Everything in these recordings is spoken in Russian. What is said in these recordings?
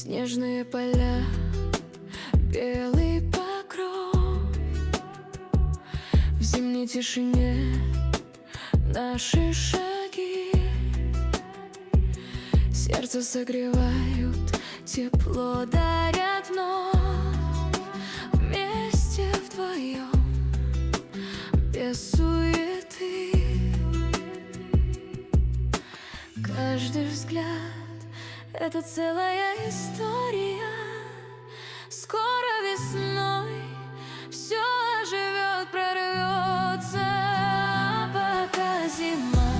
Снежные поля, белый покров. В зимней тишине наши шаги сердце согревают, тепло дарят вновь. Вместе вдвоем, без суеты. Каждый взгляд — это целая история. Скоро весной все оживет, прорвется. Пока зима,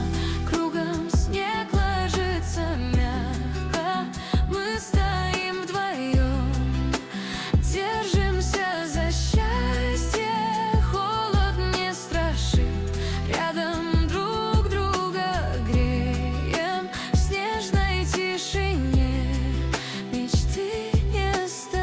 кругом снег ложится мягко, мы стоим вдвоем, держимся за счастье. Холод не страшит, рядом друг друга греем. В снежной тишине мечты не стареют.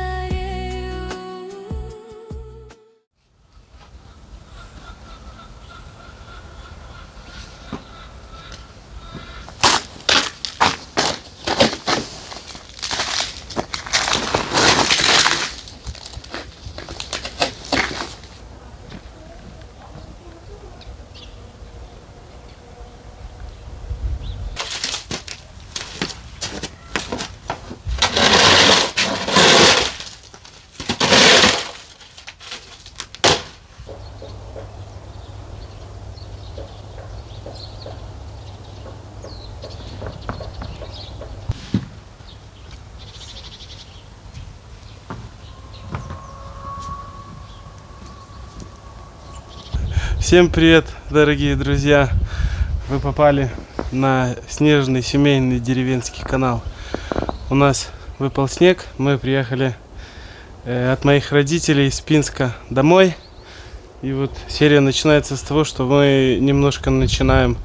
Всем привет, дорогие друзья! Вы попали на снежный семейный деревенский канал. У нас выпал снег, мы приехали от моих родителей из Пинска домой. И вот серия начинается с того, что мы немножко начинаем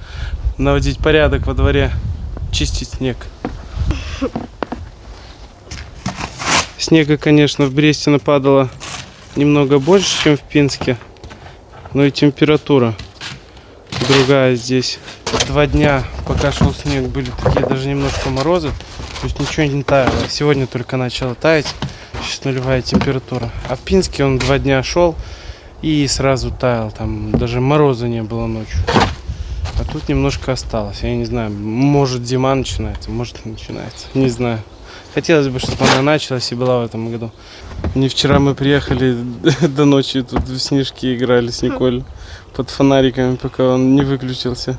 наводить порядок во дворе, чистить снег. Снега, конечно, в Бресте нападало немного больше, чем в Пинске. Ну и температура другая здесь. 2 дня, пока шел снег, были такие даже немножко морозы. То есть ничего не таяло. Сегодня только начало таять. Сейчас нулевая температура. А в Пинске он 2 дня шел и сразу таял. Там даже мороза не было ночью. А тут немножко осталось. Я не знаю, может зима начинается, может не начинается. Не знаю. Хотелось бы, чтобы она началась и была в этом году. Не вчера мы приехали до ночи, тут в снежки играли с Николь под фонариками, пока он не выключился.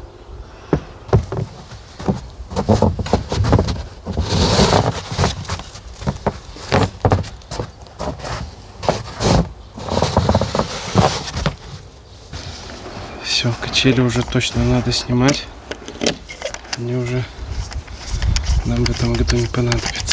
Все, качели уже точно надо снимать. Они уже нам в этом году не понадобятся.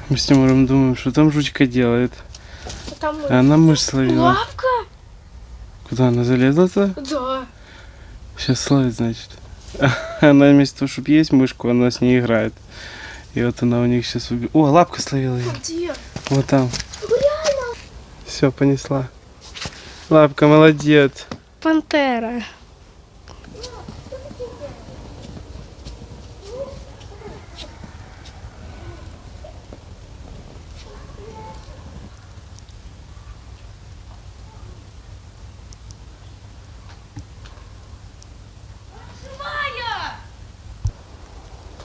Мы с Тимуром думаем, что там жучка делает. А она мышь словила. Лапка? Куда она залезла-то? Да. Сейчас словит, значит. Она вместо того, чтобы есть мышку, она с ней играет. И вот она у них сейчас убила. О, лапка словила ее. Где? Вот там. Реально? Все, понесла. Лапка, молодец. Пантера.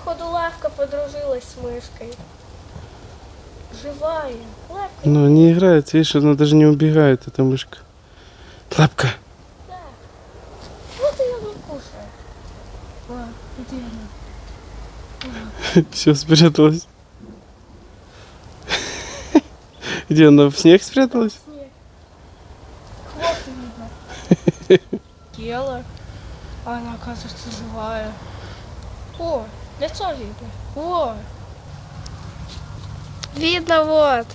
Походу лапка подружилась с мышкой. Живая. Лапка. Ну, не играет, видишь, она даже не убегает, эта мышка. Лапка. Да. Вот ее не кушает. А, где она? Все, спряталась. Где она, в снег спряталась? Снег. Хвост видно. Ела. А она, оказывается, живая. О, лицо видно. О! Видно вот.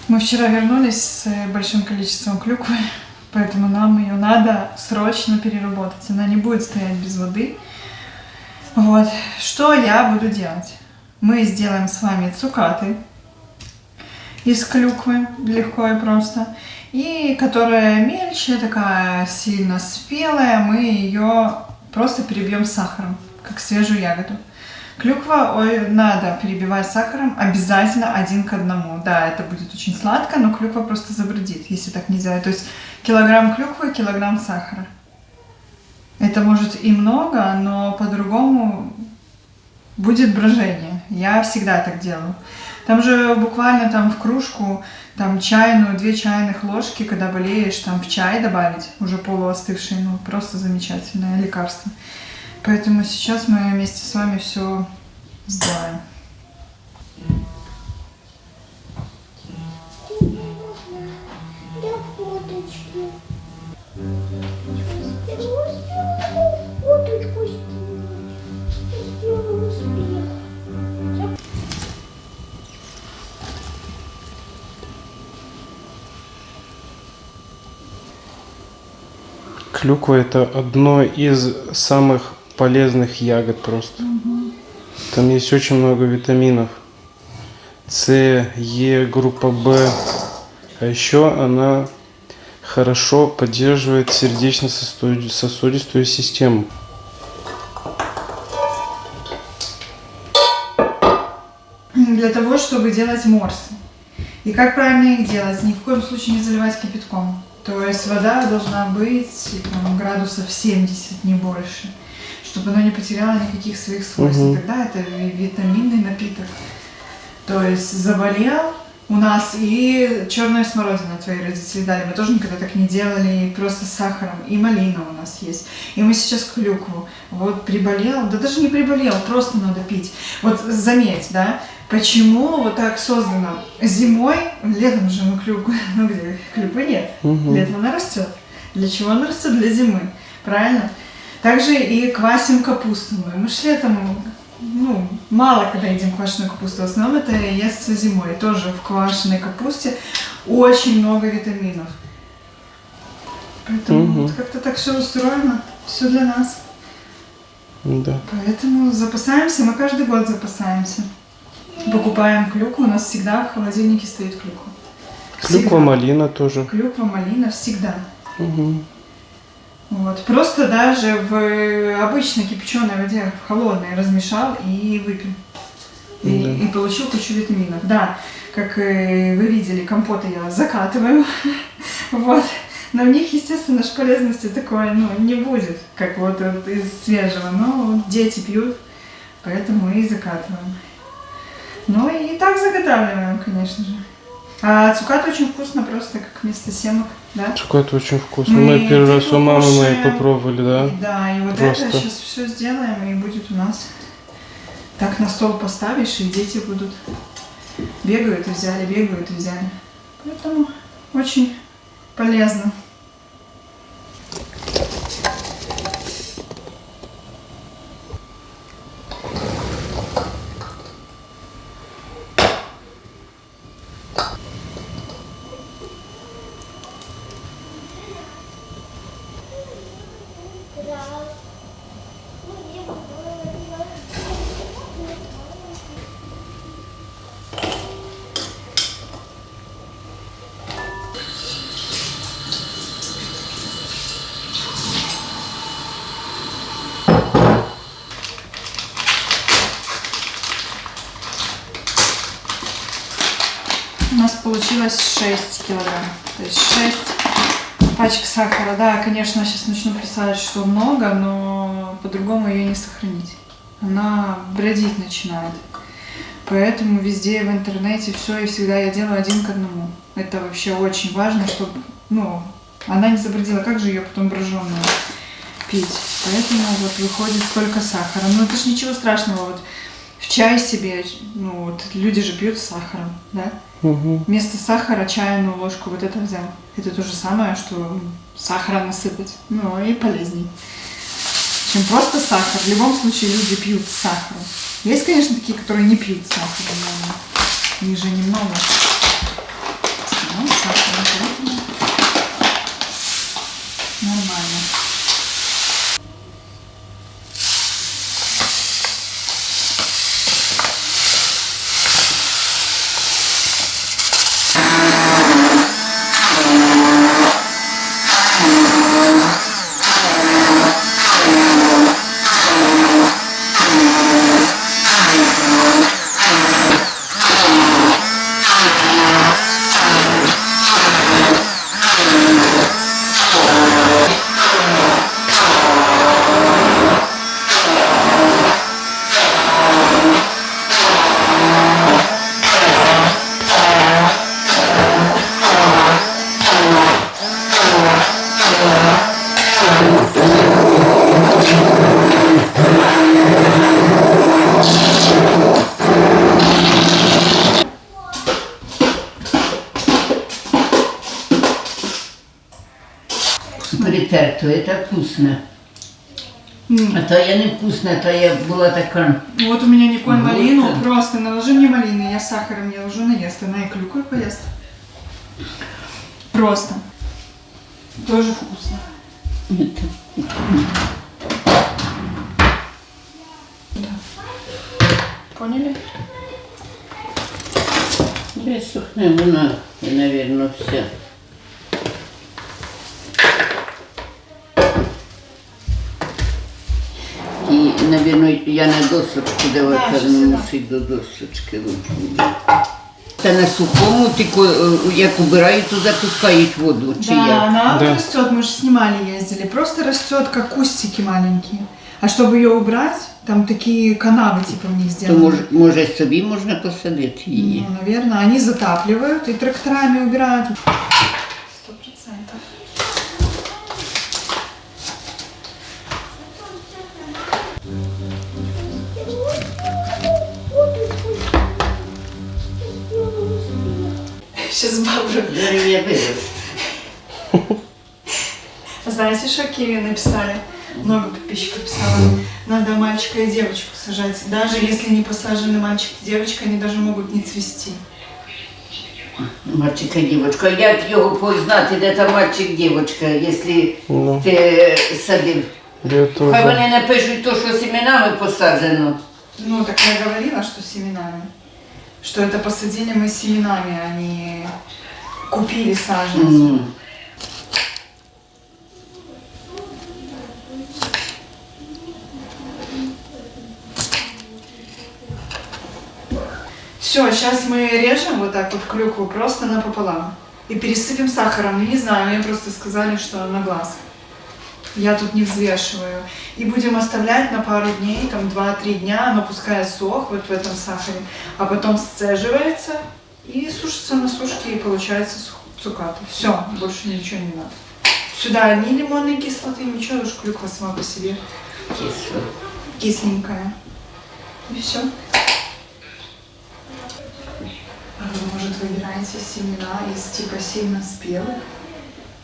Мы вчера вернулись с большим количеством клюквы, поэтому нам ее надо срочно переработать. Она не будет стоять без воды. Вот. Что я буду делать? Мы сделаем с вами цукаты из клюквы, легко и просто. И которая мельче, такая сильно спелая, мы ее просто перебьем сахаром, как свежую ягоду. Клюква надо перебивать сахаром обязательно 1 к 1. Да, это будет очень сладко, но клюква просто забродит, если так не делать. То есть килограмм клюквы, килограмм сахара. Это может и много, но по-другому будет брожение. Я всегда так делаю. Там же буквально там в кружку, там чайную, 2 чайных ложки, когда болеешь, там в чай добавить, уже полуостывший, ну просто замечательное лекарство. Поэтому сейчас мы вместе с вами все сделаем. Клюква это одно из самых полезных ягод просто. Там есть очень много витаминов. С, Е, группа В. А еще она хорошо поддерживает сердечно-сосудистую систему. Для того, чтобы делать морсы. И как правильно их делать? Ни в коем случае не заливать кипятком. То есть вода должна быть там, градусов 70, не больше. Чтобы она не потеряла никаких своих свойств. Тогда это витаминный напиток. То есть заболел у нас и черная смородина твои родители дали. Мы тоже никогда так не делали, просто с сахаром. И малина у нас есть. И мы сейчас клюкву. Вот приболел, да даже не приболел, просто надо пить. Вот заметь, да, почему вот так создано. Зимой, летом же мы клюкву, ну где клюквы нет. Летом она растет. Для чего она растет? Для зимы. Правильно? Также и квасим капусту. Мы ж летом, ну, мало когда едим квашеную капусту. В основном это естся зимой. Тоже в квашеной капусте очень много витаминов. Поэтому вот как-то так все устроено. Все для нас. Да. Поэтому запасаемся. Мы каждый год запасаемся. Покупаем клюкву. У нас всегда в холодильнике стоит клюква. Клюква, малина тоже. Клюква, малина всегда. Вот. Просто даже в обычной кипяченой воде, в холодной, размешал и выпил. И получил кучу витаминов. Да, как вы видели, компоты я закатываю. Вот. Но в них, естественно, полезности такой, ну, не будет, как вот из свежего. Но дети пьют, поэтому и закатываем. Ну и так заготавливаем, конечно же. А цукат очень вкусно, просто как вместо семок, да? Цукат очень вкусно. Мы первый раз у мамы моей попробовали, да? Да, и вот просто это сейчас все сделаем, и будет у нас. Так на стол поставишь, и дети будут бегают и взяли, бегают и взяли. Поэтому очень полезно. У нас получилось 6 килограмм. То есть 6 пачек сахара. Да, конечно, сейчас начну писать, что много, но по-другому ее не сохранить. Она бродить начинает. Поэтому везде в интернете все и всегда я делаю 1 к 1. Это вообще очень важно, чтобы, ну, она не забродила. Как же ее потом броженую пить? Поэтому вот выходит столько сахара. Ну это ж ничего страшного. Вот в чай себе, ну вот люди же пьют с сахаром, да? Угу. Вместо сахара чайную ложку вот это взял. Это то же самое, что сахара насыпать. Ну и полезней, чем просто сахар. В любом случае люди пьют с сахаром. Есть, конечно, такие, которые не пьют с сахаром, но их же немного. В основном с сахаром, поэтому нормально. Притерто, это вкусно. А то я не вкусно, то я была такая. Вот у меня Николь Вот малину, так. просто наложи мне малины, я сахаром не ложу, наест, она и клюквой поест. Просто. Тоже вкусно. Поняли? Без сухне вона, і, наверное, все. І, наверное, я на досочку давай Да, певно сюди. мусить до досочки лучше. Та на сухому, тільки як убирають, то запускають воду, чи Да, як? она Да. растет, мы же снимали, ездили. Просто растет, как кустики маленькие. А чтобы ее убрать, там такие канавы типа в них То сделаны. може собі можна посадити її. Ну, наверное, они затапливают и тракторами убирают. 100%. Сейчас бабушка. Зараз я вирощу. Знаете, что Киви написали? Много подписчиков писало. Надо мальчика и девочку сажать. Даже если не посажены мальчик и девочка, они даже могут не цвести. Мальчик і дівочка. Як його познати, де там мальчик, дівочка, якщо Ну, ти садив? я Хай тоже. вони напишуть то, що семенами посаджено. Ну, так я говорила, что семенами. Что это посадили мы семенами, а не купили саженцы. М. Все, сейчас мы режем вот так вот клюкву просто напополам. И пересыпем сахаром. Ну, не знаю, мне просто сказали, что на глаз. Я тут не взвешиваю. И будем оставлять на пару дней, там 2-3 дня, оно пускай сох вот в этом сахаре, а потом сцеживается и сушится на сушке, и получается цукаты. Все, больше ничего не надо. Сюда ни лимонной кислоты, ничего, уж клюква сама по себе Кисло. кисленькая. И все. А вы, может, выбираете семена из типа сильно спелых?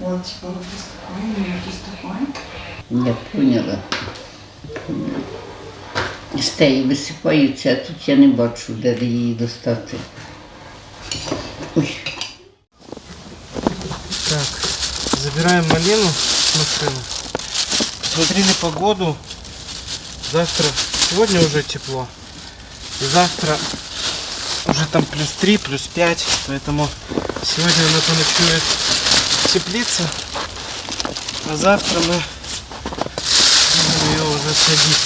Вот, типа вот из такой, или вот из такой. Я поняла. Стеї висипаються, а тут я не бачу, де її достати. Ой. Так, забираем малину в машину. Посмотрели погоду. Завтра, сегодня уже тепло. И завтра уже там +3, +5. Поэтому сегодня она поночует теплиться. А завтра мы будем ее уже садить.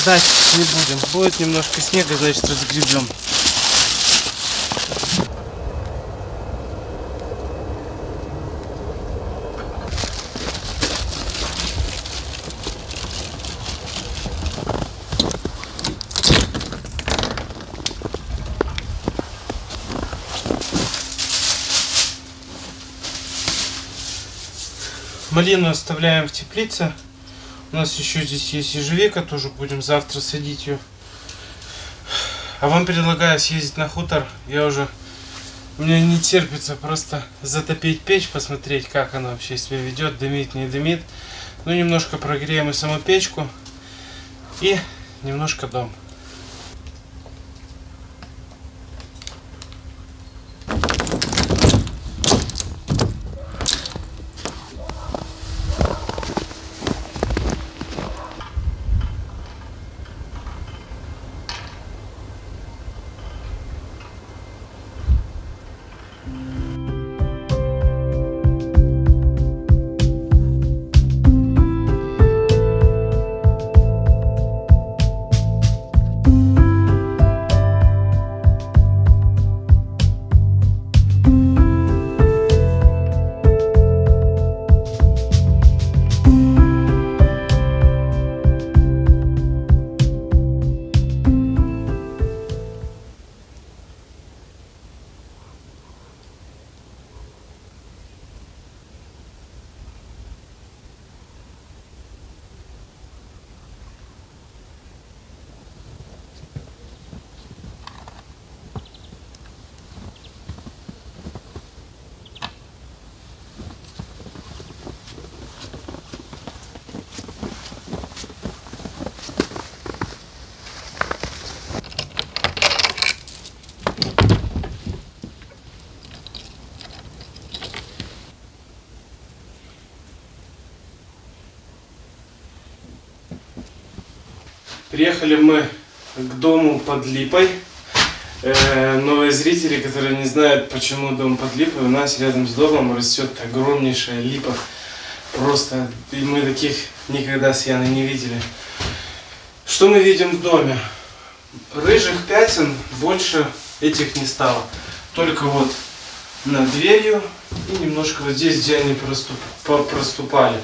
Ждать не будем. Будет немножко снега, значит разгребем. Малину оставляем в теплице. У нас еще здесь есть ежевика, тоже будем завтра садить ее. А вам предлагаю съездить на хутор. Мне не терпится просто затопить печь, посмотреть, как она вообще себя ведет, дымит, не дымит. Ну, немножко прогреем и саму печку, и немножко дом. Приехали мы к дому под Липой. Новые зрители, которые не знают, почему дом под Липой, у нас рядом с домом растет огромнейшая липа. Просто и мы таких никогда с Яной не видели. Что мы видим в доме? Рыжих пятен больше этих не стало. Только вот над дверью и немножко вот здесь, где они проступали.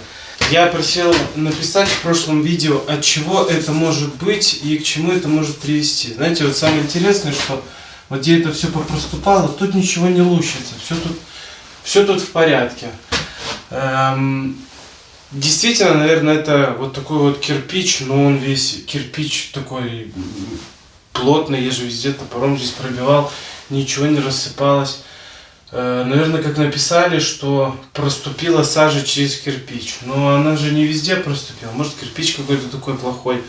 Я просил написать в прошлом видео, от чего это может быть и к чему это может привести. Знаете, вот самое интересное, что вот где это все проступало, тут ничего не лущится, все тут в порядке. Действительно, наверное, это вот такой вот кирпич, но он весь кирпич такой плотный, я же везде топором здесь пробивал, ничего не рассыпалось. Наверное, как написали, что проступила сажа через кирпич. Но она же не везде проступила. Может, кирпич какой-то такой плохой.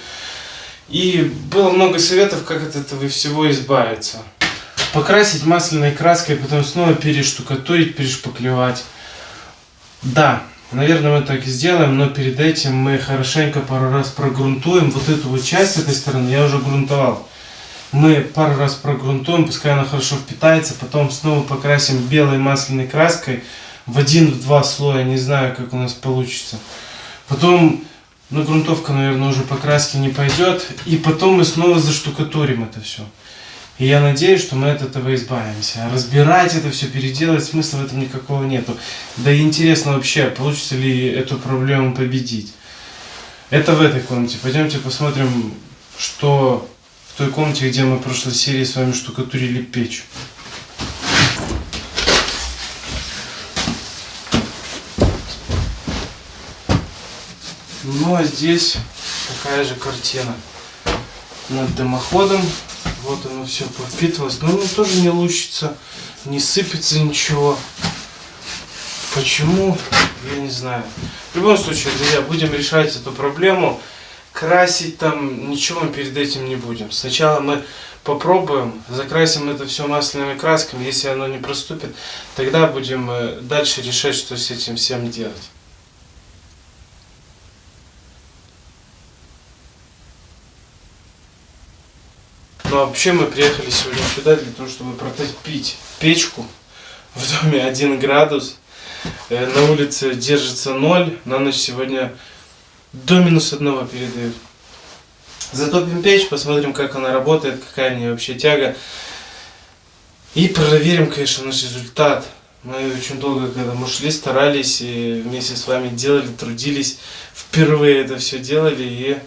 И было много советов, как от этого всего избавиться. Покрасить масляной краской, потом снова перештукатурить, перешпаклевать. Да, наверное, мы так и сделаем, но перед этим мы хорошенько пару раз прогрунтуем. Вот эту вот часть с этой стороны я уже грунтовал. Мы пару раз прогрунтуем, пускай она хорошо впитается, потом снова покрасим белой масляной краской в 1-2 слоя, не знаю, как у нас получится. Потом, ну, грунтовка, наверное, уже по краске не пойдет, и потом мы снова заштукатурим это все. И я надеюсь, что мы от этого избавимся. А разбирать это все, переделать, смысла в этом никакого нету. Да и интересно вообще, получится ли эту проблему победить. Это в этой комнате. Пойдемте посмотрим, что в той комнате, где мы в прошлой серии с вами штукатурили печь. Ну а здесь такая же картина. Над дымоходом. Вот оно все пропитывалось. Но оно тоже не лущится, не сыпется ничего. Почему? Я не знаю. В любом случае, друзья, будем решать эту проблему. Красить там ничего мы перед этим не будем. Сначала мы попробуем, закрасим это все масляными красками. Если оно не проступит, тогда будем дальше решать, что с этим всем делать. Ну а вообще мы приехали сегодня сюда для того, чтобы протопить печку. В доме 1 градус. На улице держится 0. На ночь сегодня до -1 передают. Затопим печь, посмотрим, как она работает, какая у нее вообще тяга. И проверим, конечно, наш результат. Мы очень долго к этому шли, старались, и вместе с вами делали, трудились. Впервые это все делали, и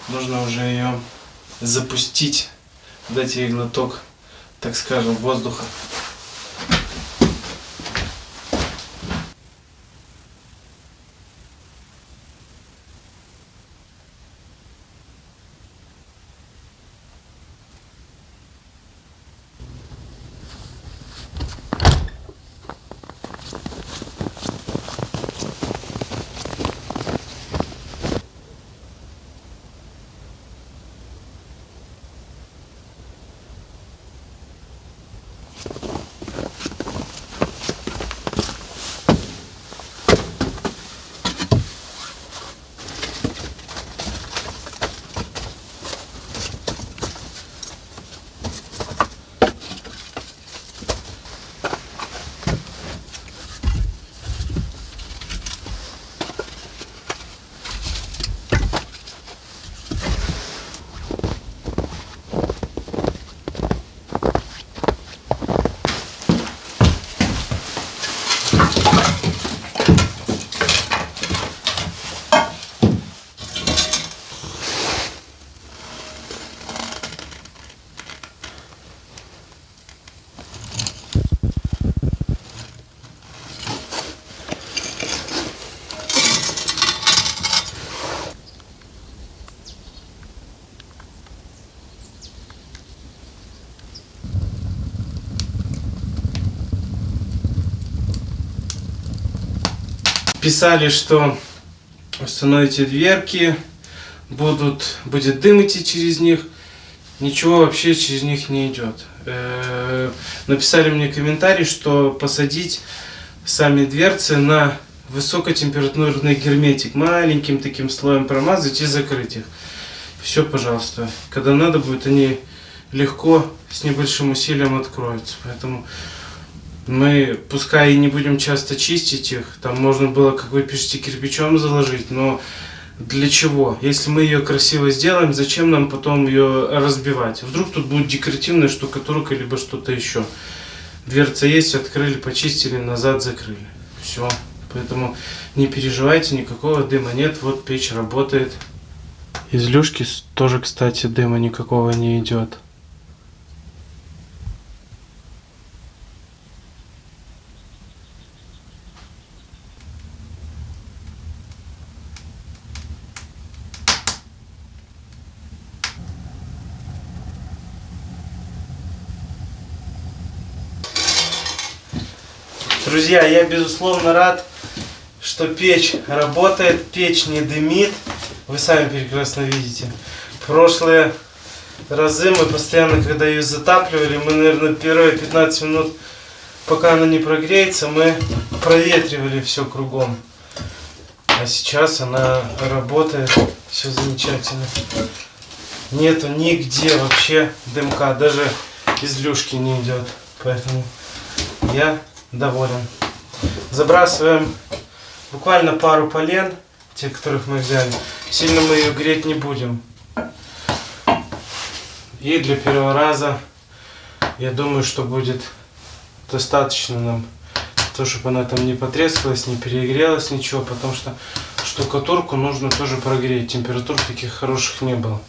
нужно уже ее запустить, дать ей глоток, так скажем, воздуха. Писали, что установите дверки, будет дым идти через них. Ничего вообще через них не идет. Написали мне комментарий, что посадить сами дверцы на высокотемпературный герметик, маленьким таким слоем промазать и закрыть их. Все, пожалуйста. Когда надо будет, они легко, с небольшим усилием откроются. Поэтому мы, пускай и не будем часто чистить их, там можно было, как вы пишете, кирпичом заложить, но для чего? Если мы ее красиво сделаем, зачем нам потом ее разбивать? Вдруг тут будет декоративная штукатурка, либо что-то еще. Дверца есть, открыли, почистили, назад закрыли. Все. Поэтому не переживайте, никакого дыма нет. Вот печь работает. Из люшки тоже, кстати, дыма никакого не идет. Друзья, я безусловно рад, что печь работает, печь не дымит. Вы сами прекрасно видите. В прошлые разы мы постоянно, когда ее затапливали, мы, наверное, первые 15 минут, пока она не прогреется, мы проветривали все кругом. А сейчас она работает, все замечательно. Нету нигде вообще дымка, даже из люшки не идет. Поэтому я доволен. Забрасываем буквально пару полен, тех, которых мы взяли. Сильно мы ее греть не будем. И для первого раза, я думаю, что будет достаточно нам, то, чтобы она там не потрескалась, не перегрелась, ничего, потому что штукатурку нужно тоже прогреть. Температур таких хороших не было.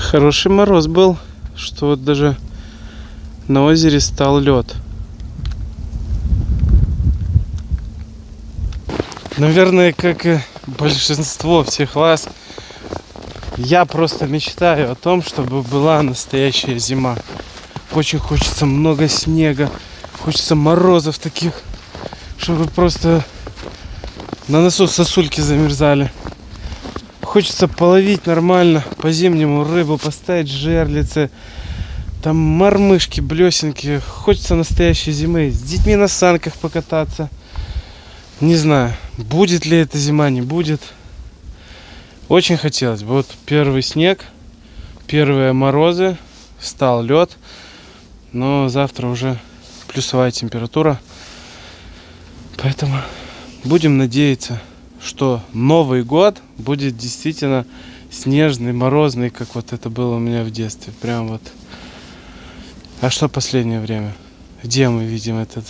Хороший мороз был, что вот даже на озере стал лед. Наверное, как и большинство всех вас, я просто мечтаю о том, чтобы была настоящая зима. Очень хочется много снега, хочется морозов таких, чтобы просто на носу сосульки замерзали. Хочется половить нормально по-зимнему рыбу, поставить жерлицы, там мормышки, блесенки. Хочется настоящей зимы. С детьми на санках покататься. Не знаю, будет ли эта зима, не будет. Очень хотелось бы. Вот первый снег, первые морозы, стал лед. Но завтра уже плюсовая температура. Поэтому будем надеяться, что Новый год будет действительно снежный, морозный, как вот это было у меня в детстве. Прям вот. А что последнее время? Где мы видим этот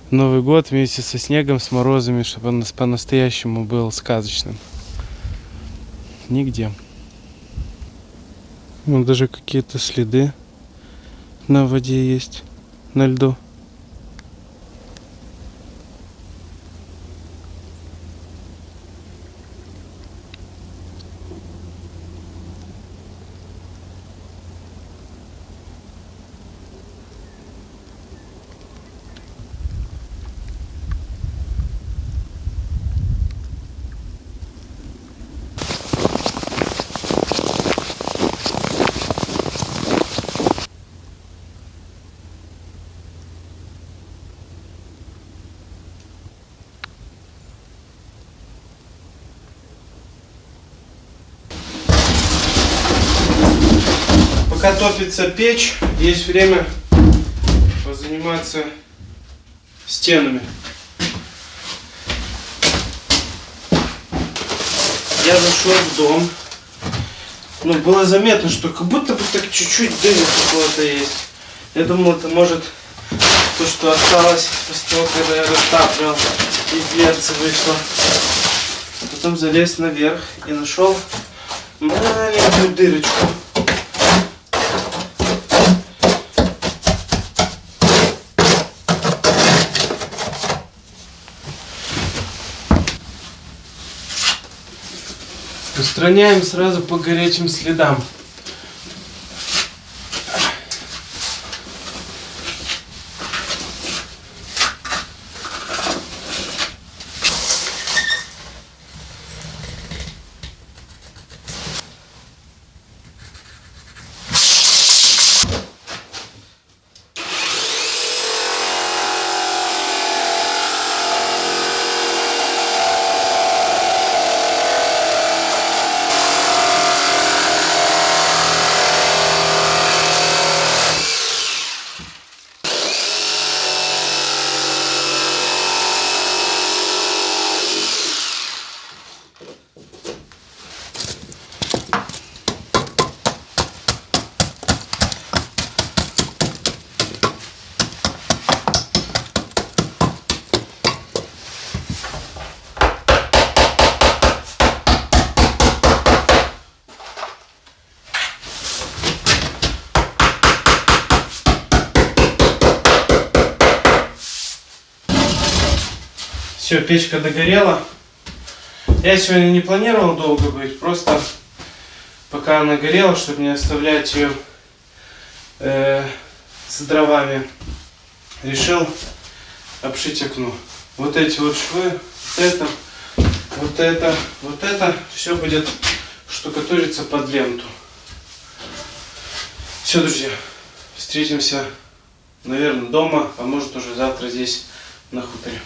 Новый год вместе со снегом, с морозами, чтобы он по-настоящему был сказочным? Нигде. Ну, даже какие-то следы на воде есть, на льду. Пока топится печь, есть время позаниматься стенами. Я зашел в дом. Ну, было заметно, что как будто бы так чуть-чуть дыма какого-то есть. Я думал, это может то, что осталось после того, когда я растапливал, из дверцы вышло. А потом залез наверх и нашел маленькую дырочку. Устраняем сразу по горячим следам. Все, печка догорела. Я сегодня не планировал долго быть, просто пока она горела, чтобы не оставлять ее с дровами, решил обшить окно. Вот эти вот швы, вот это, все будет штукатуриться под ленту. Все, друзья, встретимся, наверное, дома, а может уже завтра здесь на хуторе.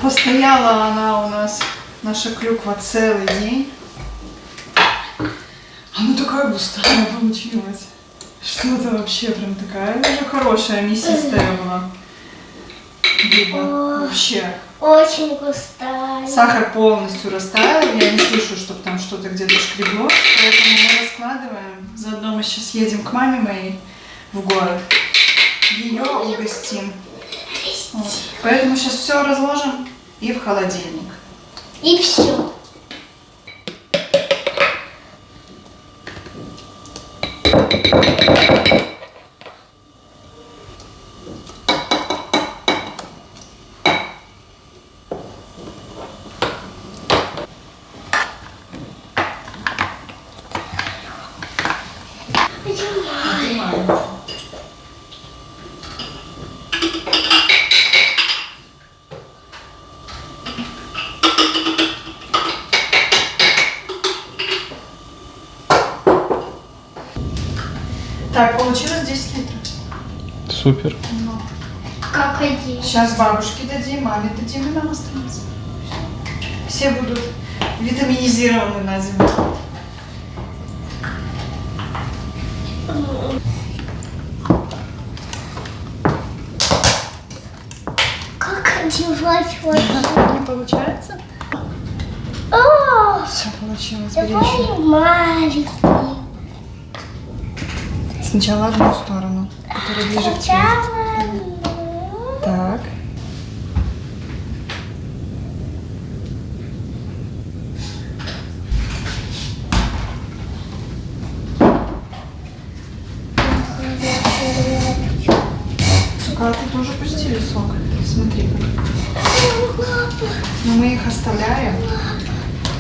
Постояла она у нас, наша клюква, целый день. Она такая густая получилась. Что-то вообще прям такая уже хорошая, мясистая была. Видно, вообще. Очень густая. Сахар полностью растаял, я не слышу, чтобы там что-то где-то шкребло. Поэтому мы раскладываем. Заодно мы сейчас едем к маме моей в город. Ее угостим. Вот. Поэтому сейчас все разложим и в холодильник. И все. Так, получилось 10 литров. Супер. Как один. Сейчас бабушке дадим, маме дадим, и нам останется. Все будут витаминизированы на зиму. Как одевать вот? Не получается? О, Все получилось. Бери еще. давай маленький. Сначала одну сторону, которая ближе к тебе. Так. Цукаты тоже пустили сок. Смотри как. Но мы их оставляем.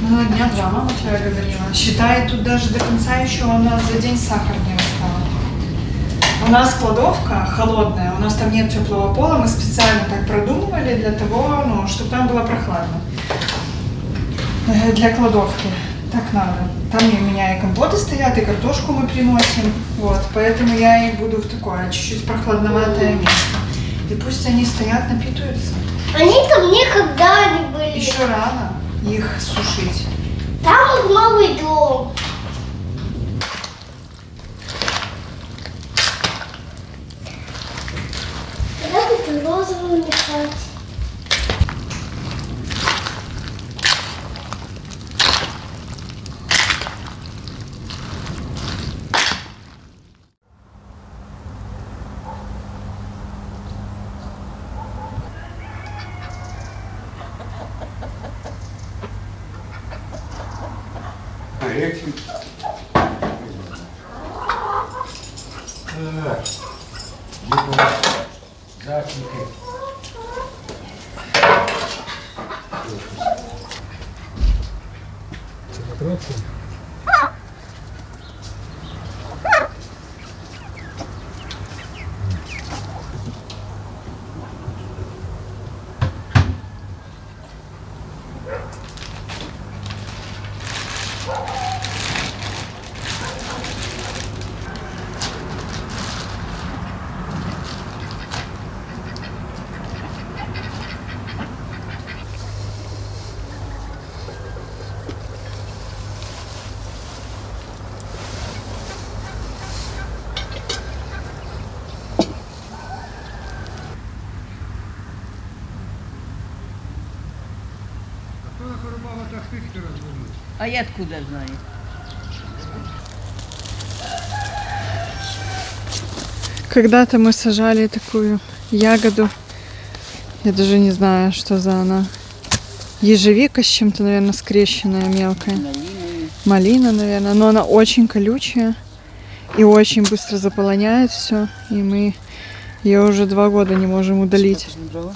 Ну, на дня два, мама вчера говорила. Считай, тут даже до конца еще у нас за день сахар не осталось. У нас кладовка холодная, у нас там нет теплого пола, мы специально так продумывали для того, ну, чтобы там было прохладно. Для кладовки. Так надо. Там у меня и компоты стоят, и картошку мы приносим. Вот, поэтому я и буду в такое чуть-чуть прохладноватое место. И пусть они стоят, напитываются. Они там никогда не были. Еще рано их сушить. Там их малый дом. Когда будет розовую мешать? А я откуда знаю? Когда-то мы сажали такую ягоду. Я даже не знаю, что за она. Ежевика с чем-то, наверное, скрещенная мелкая. Малина, наверное. Но она очень колючая и очень быстро заполоняет все. И мы ее уже 2 года не можем удалить. Ты же не брала?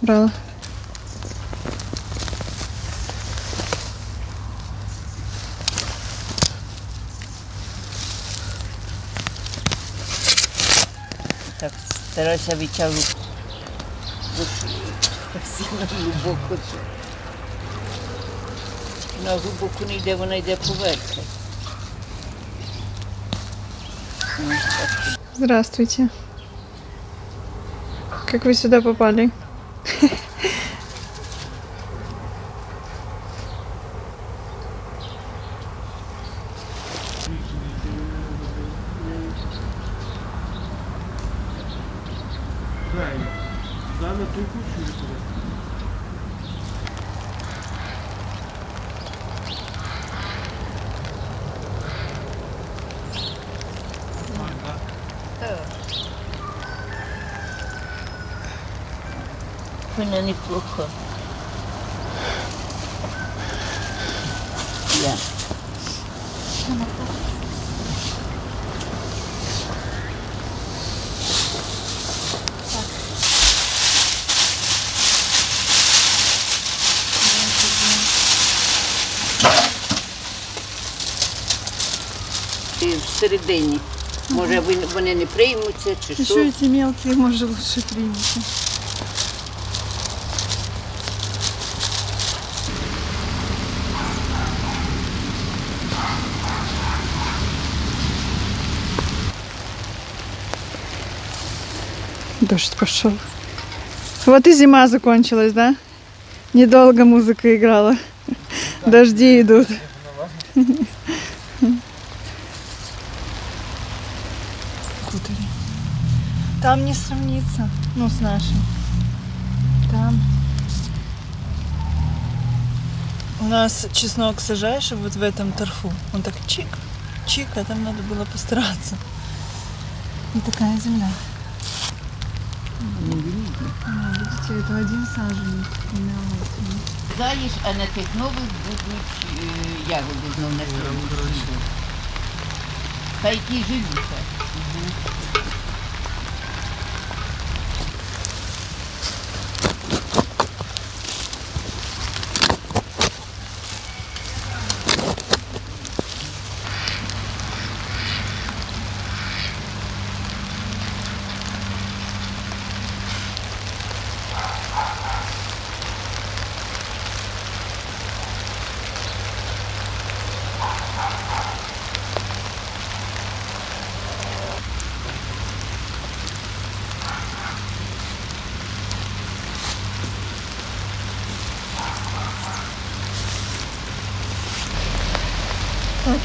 Брала. Так, старайся витягнути. Сильно глибоко. На глибоко не йде, вона йде поверху. Здравствуйте. Как вы сюда попали? Да, на ту кучу или куда? Вона неплохо. Я. Всередині. Може вони не приймуться чи що. Еще эти мелкие, может, лучше примите. Дождь пошел. Вот и зима закончилась, да? Недолго музыка играла. Дожди идут. Там не сравнится, ну, с нашим. Там. У нас чеснок сажаешь вот в этом торфу. Он так чик, чик, а там надо было постараться. И такая земля. Видите, это один саженец. Заїш, а на тих нових будуть ягоди знов на цьому. Хай ті живіше.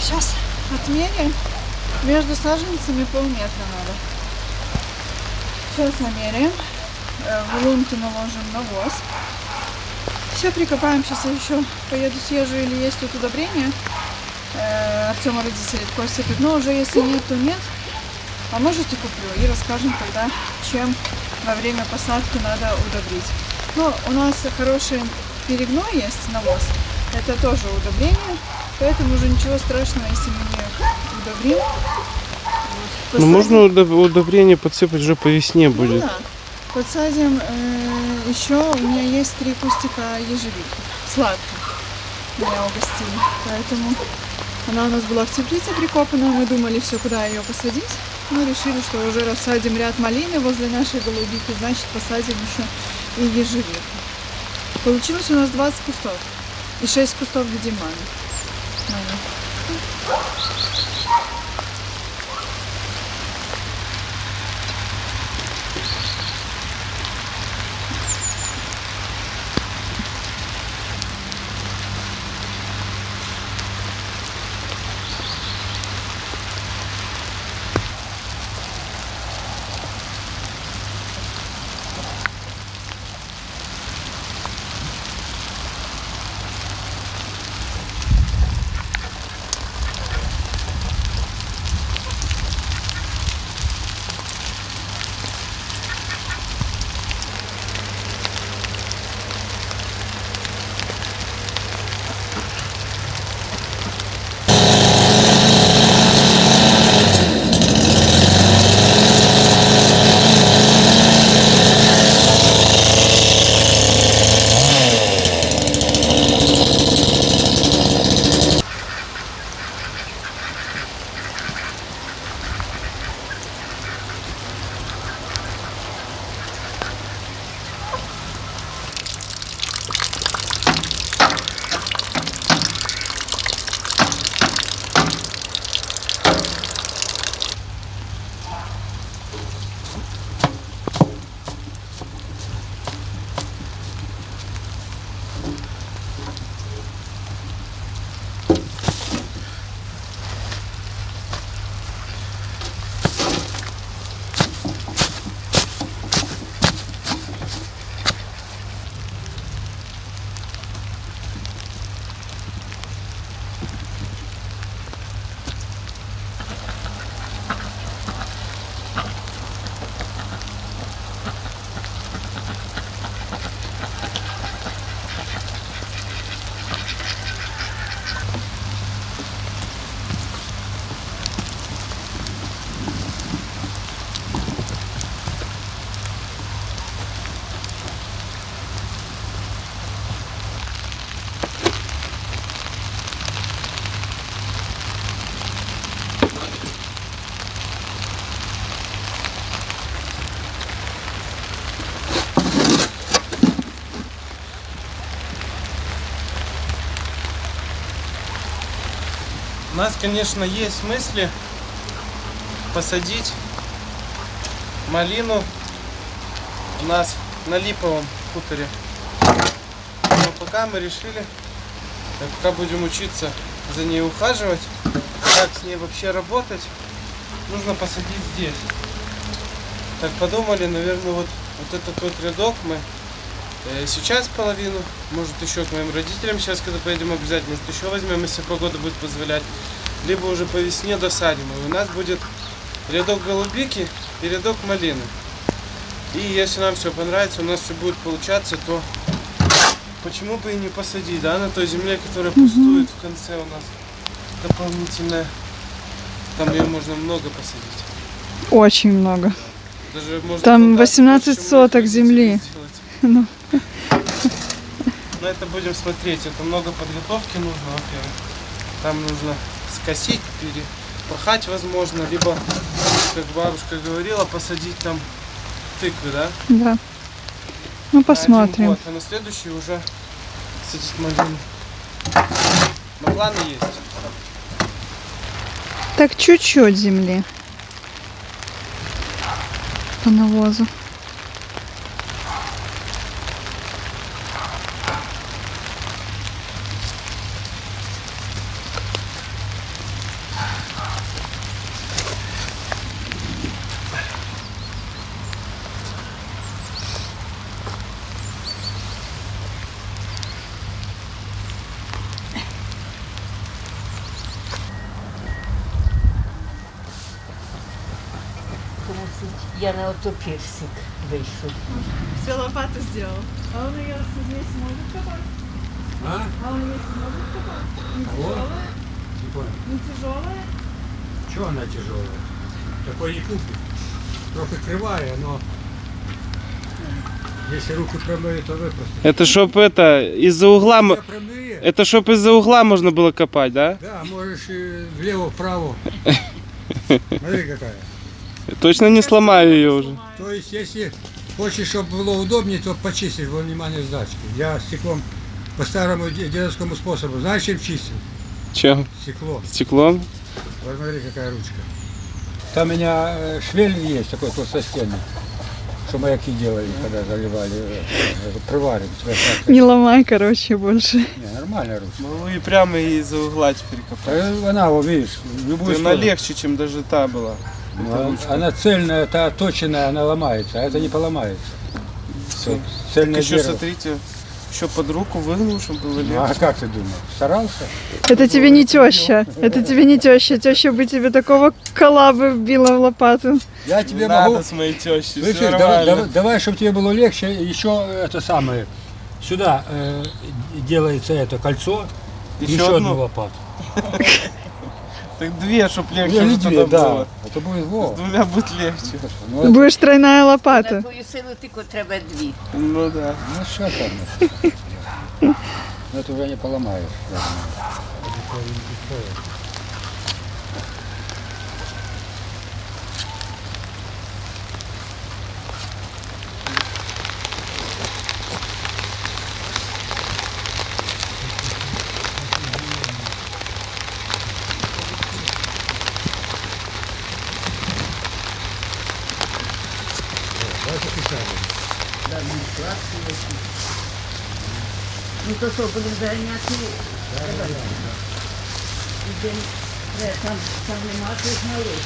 Сейчас отмеряем. Между саженцами полметра надо. Сейчас намеряем. В лунки наложим навоз. Все, прикопаем. Сейчас я еще поеду съезжу, или есть тут удобрения. Артема родители такое сыпят. Но уже если нет, то нет. А можете куплю и расскажем, когда, чем во время посадки надо удобрить. Но у нас хороший перегной есть, навоз. Это тоже удобрение. Поэтому уже ничего страшного, если мы не удобрим. Ну, можно удобрение подсыпать уже по весне будет. Ну, да. Подсадим. Еще у меня есть 3 кустика ежевики. Сладких. Меня угостили. Поэтому она у нас была в теплице прикопана. Мы думали, все, куда ее посадить. Мы решили, что уже рассадим ряд малины возле нашей голубики. Значит, посадим еще и ежевику. Получилось у нас 20 кустов. И 6 кустов дадим маме. У нас, конечно, есть мысли посадить малину у нас на липовом хуторе. Но пока мы решили, пока будем учиться за ней ухаживать, как с ней вообще работать, нужно посадить здесь. Так подумали, наверное, вот этот вот рядок мы сейчас половину, может еще к моим родителям сейчас, когда поедем обязательно, может еще возьмем, если погода будет позволять, либо уже по весне досадим. И у нас будет рядок голубики и рядок малины. И если нам все понравится, у нас все будет получаться, то почему бы и не посадить, да, на той земле, которая пустует в конце у нас дополнительная. Там ее можно много посадить. Очень много. Даже можно Там туда 18 соток земли. Но это будем смотреть. Это много подготовки нужно, во-первых. Там нужно скосить, перепахать, возможно, либо, как бабушка говорила, посадить там тыквы, да? Да. Ну, посмотрим. На 1 год, а на следующий уже садить малину. Но планы есть. Так, чуть-чуть земли по навозу. Я на ото персик вийшов. Все лопату сделал. А он ее здесь может копать? А он здесь может копать? Не тяжелая? Не тяжелая? Чего она тяжелая? Такой не купит. Трохи кривая, но если руки промыли, то выпрости. Это чтоб это из-за угла... Я промыли, Это чтоб из-за угла можно было копать, да? да, можешь и влево-вправо. Смотри какая. Точно не сломаю ее уже. То есть, если хочешь, чтобы было удобнее, то почистишь, во внимание сдачки. Я стеклом по старому дедовскому способу. Знаешь, чем чистил? Чем? Стекло. Стеклом? Вот смотри, какая ручка. Там у меня швель есть такой толстостенный, что маяки делали, когда заливали, приваривали. Не ломай, короче, больше. Не, нормальная ручка. Ну и прямо из-за угла теперь копать. Она, вот видишь, в любую Она сторону. легче, чем даже та была. Ну, она цельная, та точенная, она ломается, а это не поломается. Всё, Так цельное еще дерево. смотрите, еще под руку выгнул, чтобы было Ну, а легче. как ты думал? Старался? Это тебе не теща. Это тебе не теща. Теща бы тебе такого кола бы вбила в лопату. Я тебе Не могу... надо с моей тещей, Слышишь, все давай, нормально. давай, чтобы тебе было легче, еще это самое. Сюда делается это кольцо, Еще еще одну? одну лопату. Так две, чтобы легче Или уже две, тогда да. было. Это будет С во. двумя будет легче. Ну, это- Будешь тройная На лопата. твою силу тільки треба дві. Ну да. ну что там? Ну, это уже не поломаешь. Ну то що, будемо заганяти? Ідемо, там нема тих малих.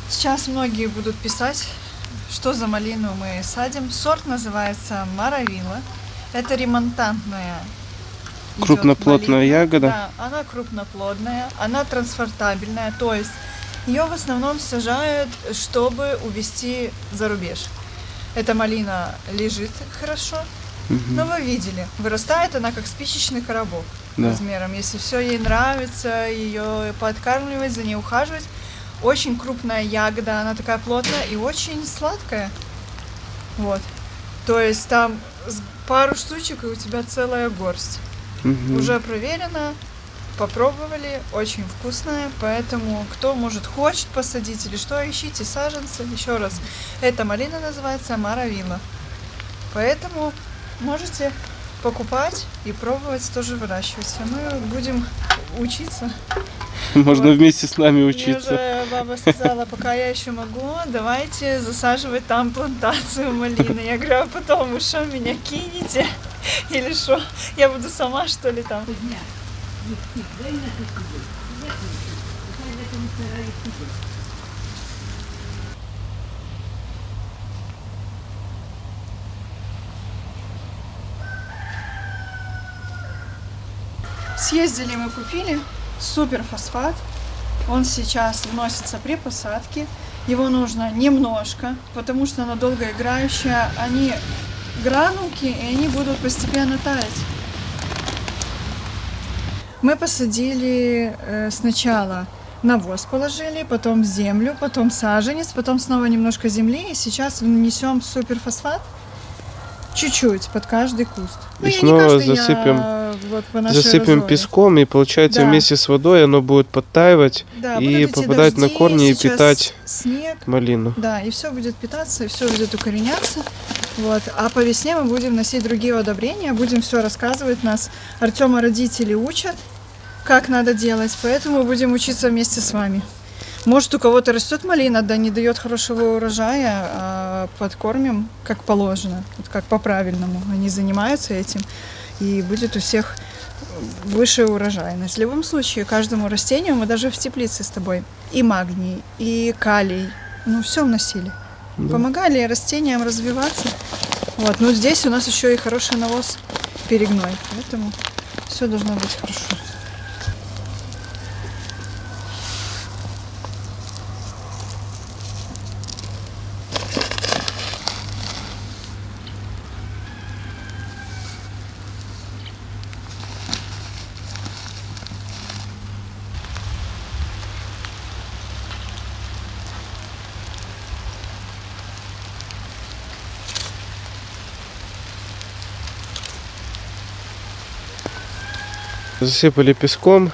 Сейчас многие будут писать, что за малину мы садим. Сорт называется Маравила. Это ремонтантная идёт Крупноплодная малина. ягода. Да, она крупноплодная, она трансфортабельная, то есть ее в основном сажают, чтобы увезти за рубеж. Эта малина лежит хорошо, но вы видели, вырастает она как спичечный коробок Да. размером. Если все ей нравится, ее подкармливать, за ней ухаживать. Очень крупная ягода, она такая плотная и очень сладкая. Вот. То есть там пару штучек, и у тебя целая горсть. Мгм. Уже проверено, попробовали, очень вкусная, поэтому кто, может, хочет посадить или что, ищите саженцы. Еще раз, эта малина называется Маравила. Поэтому можете покупать и пробовать тоже выращивать. А мы будем учиться. Можно Вот. вместе с нами Мне учиться. уже баба сказала, пока я еще могу, давайте засаживать там плантацию малины. Я говорю, а потом вы что, меня кинете? Или что? Я буду сама, что ли, там? Съездили мы купили суперфосфат. Он сейчас вносится при посадке. Его нужно немножко, потому что она долгоиграющая. Они гранулки, и они будут постепенно таять. Мы посадили сначала навоз положили, потом землю, потом саженец, потом снова немножко земли. И сейчас внесем суперфосфат чуть-чуть под каждый куст. И я не снова каждый, я засыпем- вот по нашей Засыпем розовой. песком, и получается Да. вместе с водой оно будет подтаивать Да, и будут идти попадать на дожди, корни и сейчас питать снег. малину. Да, и все будет питаться, и все будет укореняться. Вот. А по весне мы будем вносить другие удобрения, будем все рассказывать. Нас Артема родители учат, как надо делать, поэтому будем учиться вместе с вами. Может, у кого-то растет малина, да не дает хорошего урожая, а подкормим как положено, вот как по-правильному. Они занимаются этим. и будет у всех высшая урожайность. В любом случае, каждому растению мы даже в теплице с тобой и магний, и калий, все вносили. Помогали растениям развиваться. Вот, здесь у нас еще и хороший навоз перегной, поэтому все должно быть хорошо. Засыпали песком.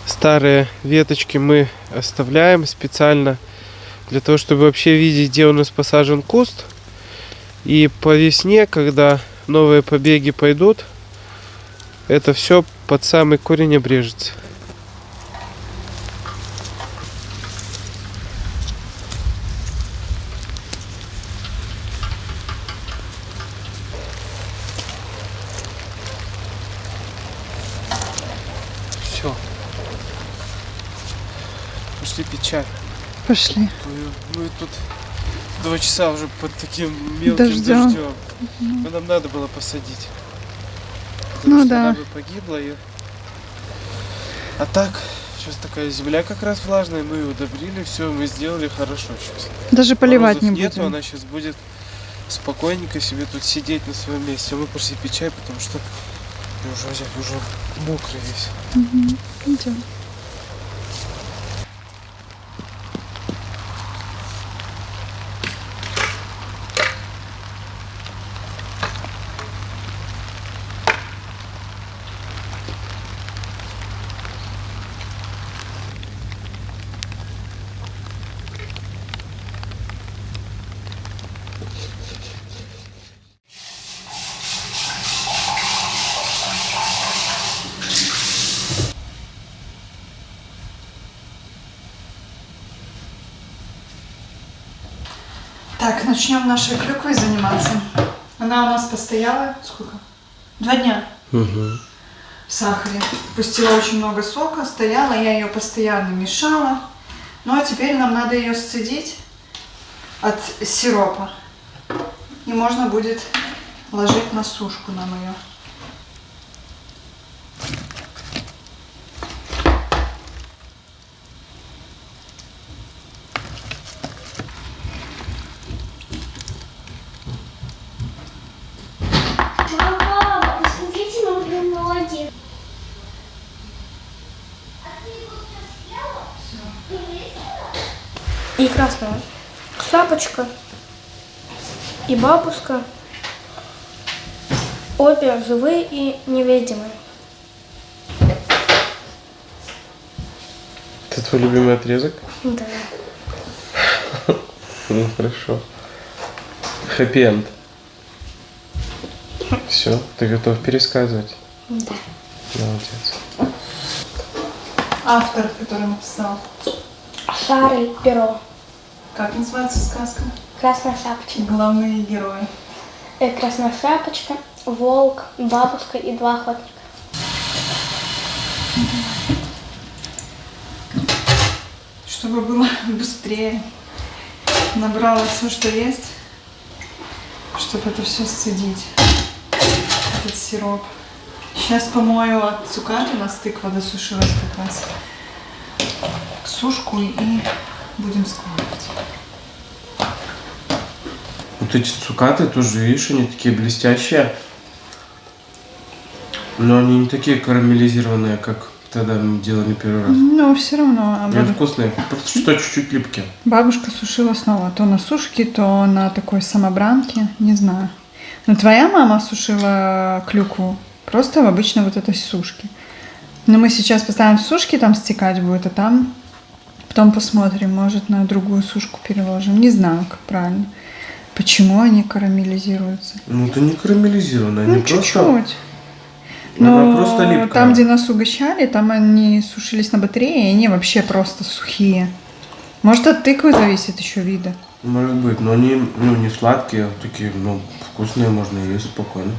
Старые веточки мы оставляем специально для того, чтобы вообще видеть, где у нас посажен куст. И по весне, когда новые побеги пойдут, это все под самый корень обрежется. Все. Пошли пить чай. Пошли. Мы тут 2 часа уже под таким мелким Дождем. дождем. Но нам надо было посадить. Ну Потому что да. она бы погибла. А так, сейчас такая земля как раз влажная, мы ее удобрили, все, мы сделали хорошо сейчас. Даже поливать не Морозов нету, будем. она сейчас будет спокойненько себе тут сидеть на своем месте. А мы пошли пить чай, потому что уже мокрый весь. Идем. Так, начнем нашей клюквой заниматься. Она у нас постояла сколько? 2 дня в сахаре. Пустила очень много сока, стояла, я ее постоянно мешала. Ну а теперь нам надо ее сцедить от сиропа. И можно будет ложить на сушку нам ее. Мама, посмотрите на мой молодец. И красная шапочка, и бабушка. Обе живые и невидимые. Это твой любимый отрезок? Да. Ну хорошо. Хэппи-энд. Все, ты готов пересказывать? Да. Молодец. Автор, который написал. Шарль Перо. Как называется сказка? Красная шапочка. Главные герои. Красная шапочка, волк, бабушка и 2 охотника. Чтобы было быстрее. Набрала все, что есть, чтобы это все сцедить. Этот сироп. Сейчас помою от цукаты, у нас тыква досушилась как раз. Сушку и будем складывать. Вот эти цукаты тоже, видишь, они такие блестящие. Но они не такие карамелизированные, как тогда мы делали первый раз. Но все равно. Они вкусные, просто что чуть-чуть липкие. Бабушка сушила снова. То на сушке, то на такой самобранке. Не знаю. Но твоя мама сушила клюкву просто в обычной вот этой сушке. Но мы сейчас поставим в сушки, там стекать будет, а там потом посмотрим, может на другую сушку переложим. Не знаю, как правильно. Почему они карамелизируются? Ну это не карамелизированные, они Ну, чуть-чуть. просто... Но Она просто липкая. там, где нас угощали, там они сушились на батарее, и они вообще просто сухие. Может, от тыквы зависит еще вида. Может быть, но они не сладкие, такие, вкусные, можно есть спокойно.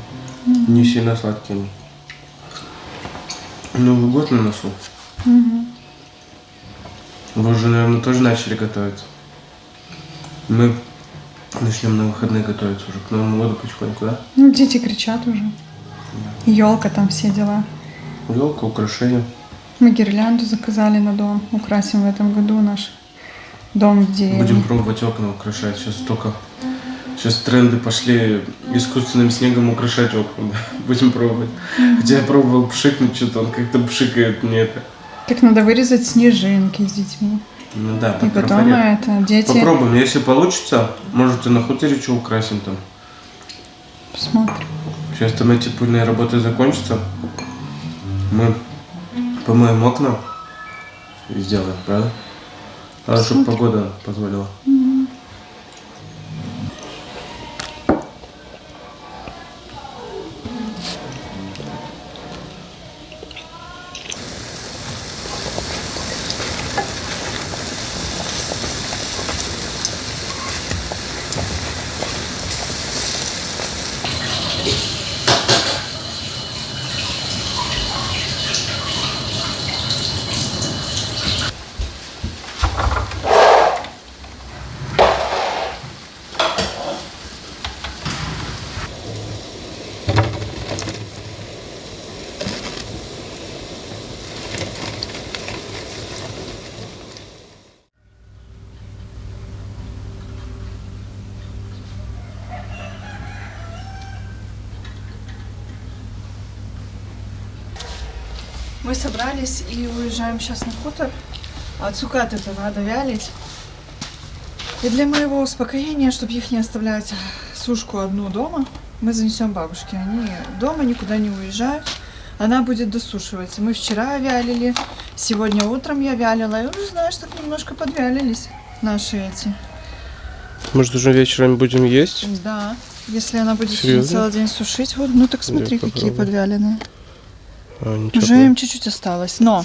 Не сильно сладкие они. Новый год на носу. Вы уже, наверное, тоже начали готовиться. Мы начнем на выходные готовиться уже к Новому году потихоньку, да? Ну, дети кричат уже. Елка там, все дела. Елка, украшения. Мы гирлянду заказали на дом. Украсим в этом году наш дом, где... Будем пробовать окна украшать. Сейчас тренды пошли искусственным снегом украшать окна. Будем пробовать. Хотя я пробовал пшикнуть что-то, он как-то пшикает мне это. Так надо вырезать снежинки с детьми. Ну да, И под потом трафарет. это, дети... Попробуем, если получится, может и на хуторе что украсим там. Посмотрим. Сейчас там эти пыльные работы закончатся. Мы помоем окна и сделаем, правда? Надо, чтобы погода позволила. Мы собрались и уезжаем сейчас на хутор. А цукаты-то надо вялить. И для моего успокоения, чтобы их не оставлять сушку одну дома, мы занесем бабушке. Они дома никуда не уезжают. Она будет досушивать. Мы вчера вялили, сегодня утром я вялила. И уже, знаешь, так немножко подвялились наши эти. Может, уже вечером будем есть? Да, если она будет Серьезно? целый день сушить. Вот, ну так смотри, Я какие попробую. подвяленные. Ничего. Уже им чуть-чуть осталось. Но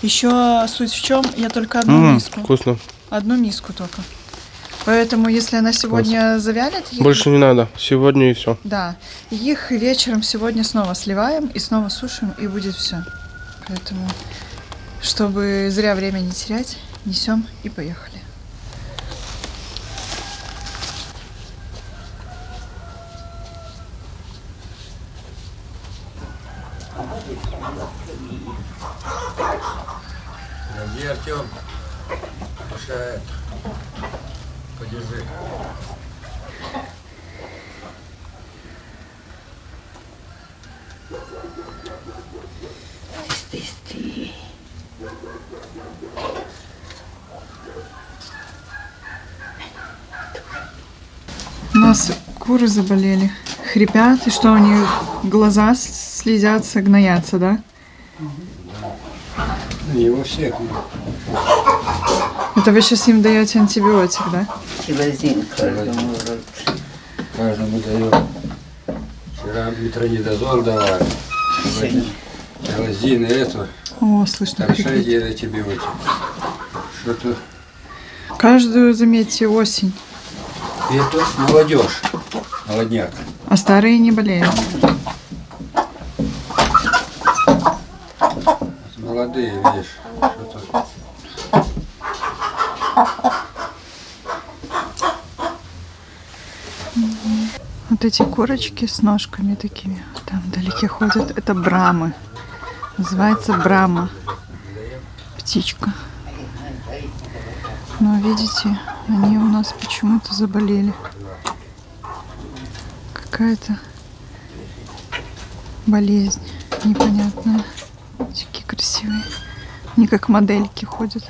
еще суть в чем, я только одну миску. Вкусно. Одну миску только. Поэтому, если она сегодня завялит, их, Больше не надо. Сегодня и все. да, их вечером сегодня снова сливаем и снова сушим, и будет все. Поэтому, чтобы зря время не терять, несем и поехали. Где Артем? Мешает. Подержи. Ты. У нас куры заболели, хрипят, и что у них глаза слезятся, гноятся, да? Не во всех. Это вы сейчас им даете антибиотик, да? Силазин каждому Каждому даем. Вчера метронидозол давали. Сегодня. Силазин и это. О, слышно, Хорошо хрипит. ели антибиотик. Что-то Каждую, заметьте, осень, это молодежь. Молодняк. а старые не болеют. Молодые, видишь. Что-то. Вот эти курочки с ножками такими, там вдалеке ходят, это брамы. Называется брама. Птичка. Но видите, они у нас почему-то заболели. Какая-то болезнь непонятная. Такие красивые. Они как модельки ходят.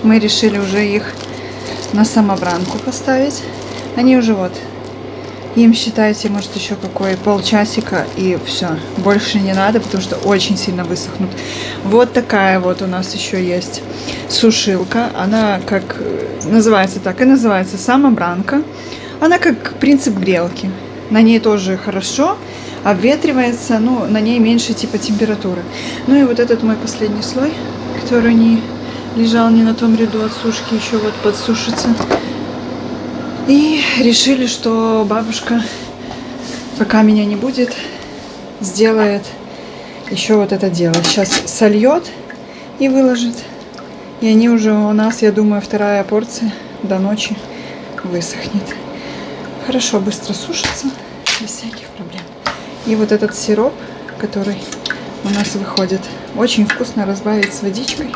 Мы решили уже их на самобранку поставить. Они уже вот, им считайте, может еще какой полчасика и все. Больше не надо, потому что очень сильно высохнут. Вот такая вот у нас еще есть сушилка. Она как называется так и называется самобранка. Она как принцип грелки. На ней тоже хорошо обветривается, ну, на ней меньше типа температуры. Ну и вот этот мой последний слой, который не лежал не на том ряду от сушки, еще вот подсушится. И решили, что бабушка, пока меня не будет, сделает еще вот это дело. Сейчас сольет и выложит. И они уже у нас, я думаю, вторая порция до ночи высохнет. Хорошо, быстро сушится, без всяких проблем. И вот этот сироп, который у нас выходит, очень вкусно разбавить с водичкой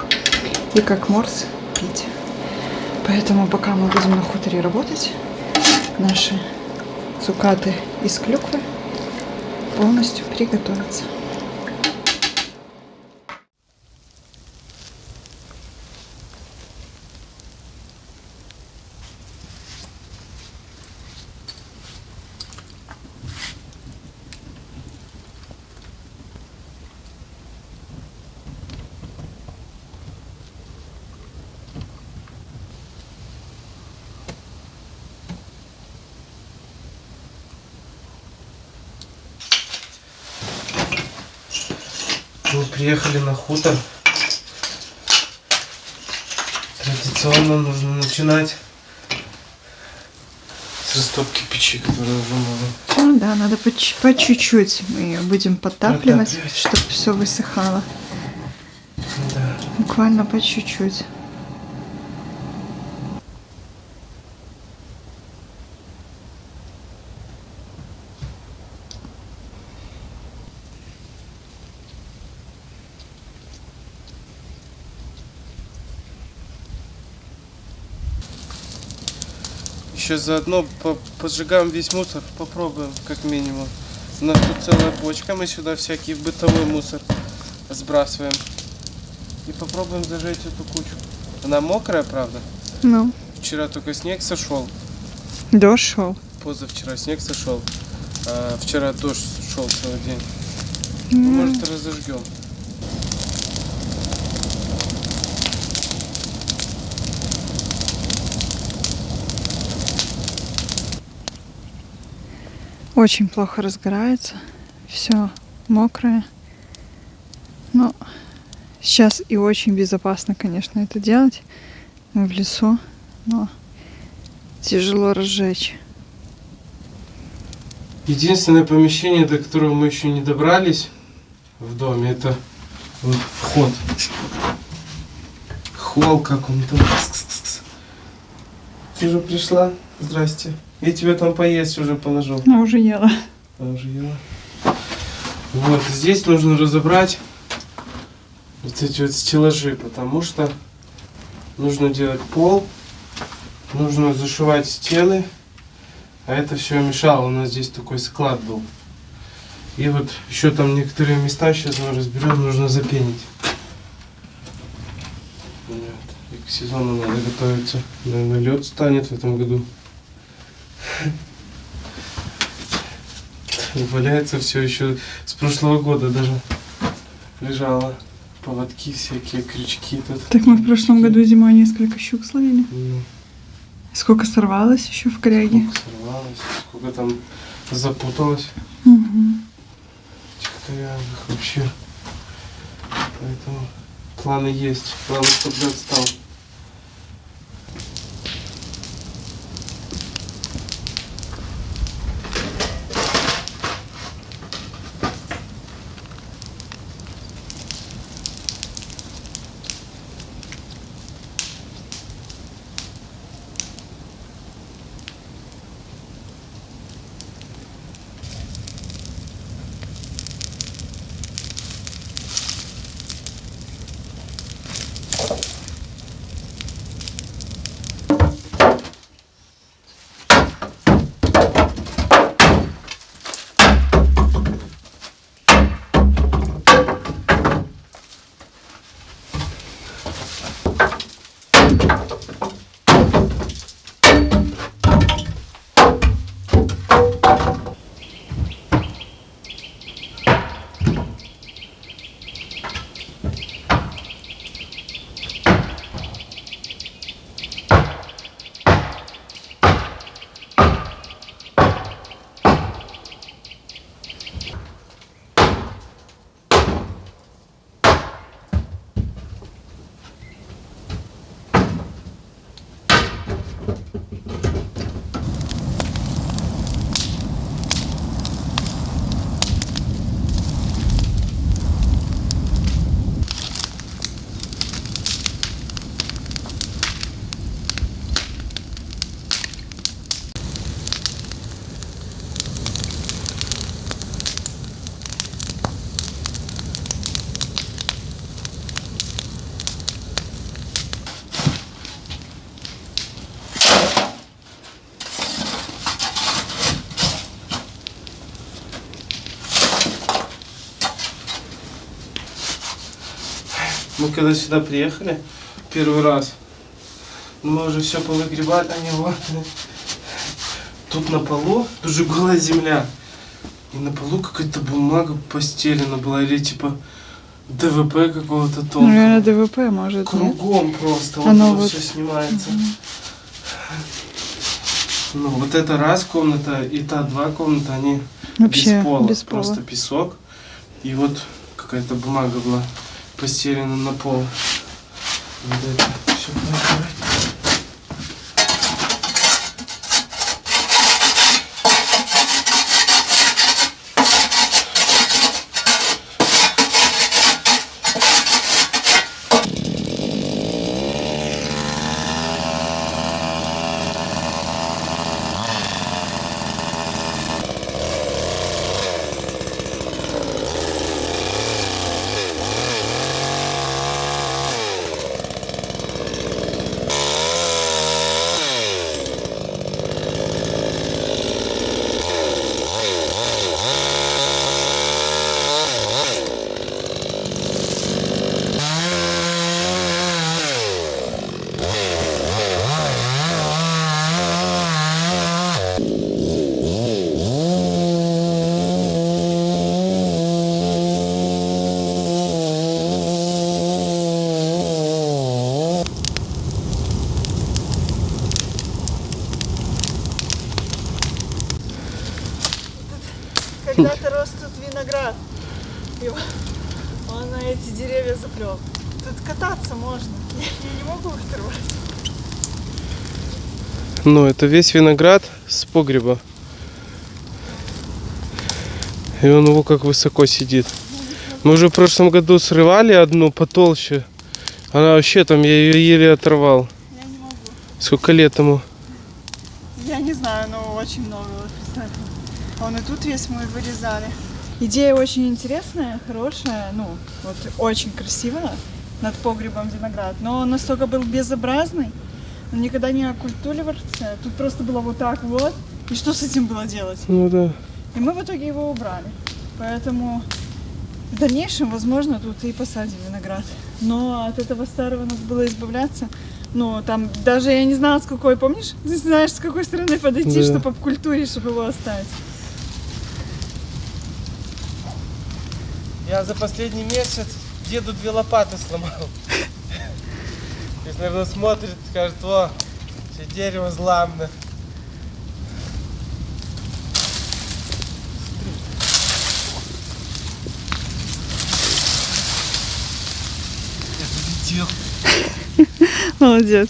и как морс пить. Поэтому пока мы будем на хуторе работать, наши цукаты из клюквы полностью приготовятся. Мы приехали на хутор. Традиционно нужно начинать с растопки печи, которая уже мало. Ну да, надо по чуть-чуть. Мы ее будем подтапливать, Подтапливать. чтобы все высыхало. Да. Буквально по чуть-чуть. Еще заодно поджигаем весь мусор, попробуем как минимум. У нас тут целая бочка, мы сюда всякий бытовой мусор сбрасываем. И попробуем зажечь эту кучу. Она мокрая, правда? Ну, Вчера только снег сошел, дошел. позавчера снег сошел, а вчера дождь шел целый день. Ну, может, разожгем. Очень плохо разгорается. Все мокрое. Но сейчас и очень безопасно, конечно, это делать. Мы в лесу, но тяжело разжечь. Единственное помещение, до которого мы еще не добрались в доме, это вот вход. Холл, как он там. Ты уже пришла? Здрасте. Я тебе там поесть уже положил. Ну, уже ела. А, уже ела. Вот, здесь нужно разобрать вот эти вот стеллажи, потому что нужно делать пол, нужно зашивать стены, а это все мешало. У нас здесь такой склад был. И вот еще там некоторые места сейчас мы разберем, нужно запенить. Вот. И к сезону надо готовиться. Наверное, лед станет в этом году. Валяется все еще с прошлого года даже лежало. Поводки всякие, крючки тут. Так мы в прошлом году зимой несколько щук словили. Ну, Сколько сорвалось еще в коряге. сколько сорвалось, сколько там запуталось. Угу. Тихоторианных вообще. Поэтому планы есть. Главное, чтобы лед стал. Мы когда сюда приехали, первый раз, мы уже все повыгребали, они вот. Тут на полу, тут же голая земля. И на полу какая-то бумага постелена была, или типа ДВП какого-то тонкого. Наверное, ДВП может. Кругом просто, Оно вот вот- все снимается. Ну, вот это раз комната, и та два комната, они Вообще без пола, без пола. просто песок. И вот какая-то бумага была постелена на пол. Вот это все поиграть. Когда-то рос тут виноград. И он на эти деревья заплел. Тут кататься можно. Я не могу их рвать. Ну, это весь виноград с погреба. И он его как высоко сидит. Мы уже в прошлом году срывали одну потолще. Она вообще там, я ее еле оторвал. Я не могу. Сколько лет ему? Я не знаю, но очень много. Вот, представь. Он и тут весь мы вырезали. Идея очень интересная, хорошая, ну, вот очень красивая, над погребом виноград. Но он настолько был безобразный, он никогда не окультуривался. Тут просто было вот так вот. И что с этим было делать? Ну да. И мы в итоге его убрали. Поэтому в дальнейшем, возможно, тут и посадим виноград. Но от этого старого надо было избавляться. Ну, там даже я не знала, с какой, помнишь? Ты знаешь, с какой стороны подойти, Да. чтобы обкультурить, чтобы его оставить. Я за последний месяц деду 2 лопаты сломал. Если, наверное, смотрит, скажет: о, все дерево зламно. Я победил. Молодец.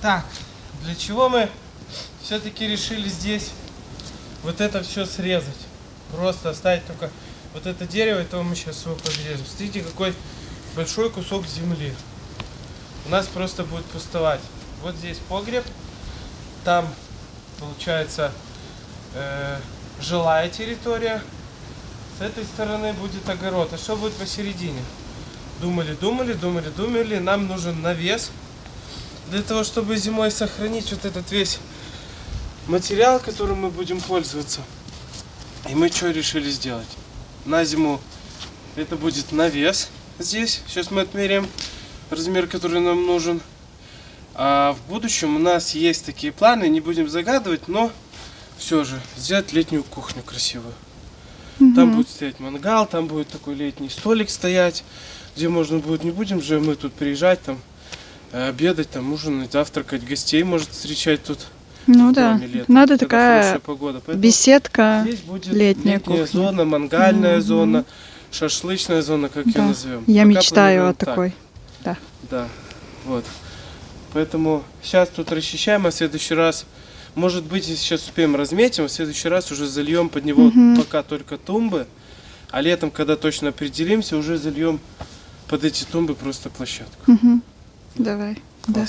Так, для чего мы все-таки решили здесь вот это все срезать? Просто оставить только вот это дерево, и то мы сейчас его подрежем. Смотрите, какой большой кусок земли. У нас просто будет пустовать. Вот здесь погреб, там получается жилая территория, с этой стороны будет огород. А что будет посередине? Думали, нам нужен навес. Для того, чтобы зимой сохранить вот этот весь материал, которым мы будем пользоваться. И мы что решили сделать? На зиму это будет навес здесь. Сейчас мы отмеряем размер, который нам нужен. А в будущем у нас есть такие планы, не будем загадывать, но все же сделать летнюю кухню красивую. Там будет стоять мангал, там будет такой летний столик стоять, где можно будет, не будем же мы тут приезжать там обедать, там ужинать, завтракать, гостей может встречать тут. Ну в да, доме летом, надо когда такая хорошая погода. Поэтому беседка. здесь будет летняя летняя кухня. зона, мангальная зона, шашлычная зона, как ее Да. назовем. Я Пока мечтаю планируем о так. такой. Да, вот. Поэтому сейчас тут расчищаем, а в следующий раз, может быть, если сейчас успеем разметим, а в следующий раз уже зальем под него пока только тумбы, а летом, когда точно определимся, уже зальем под эти тумбы просто площадку. Давай. Да.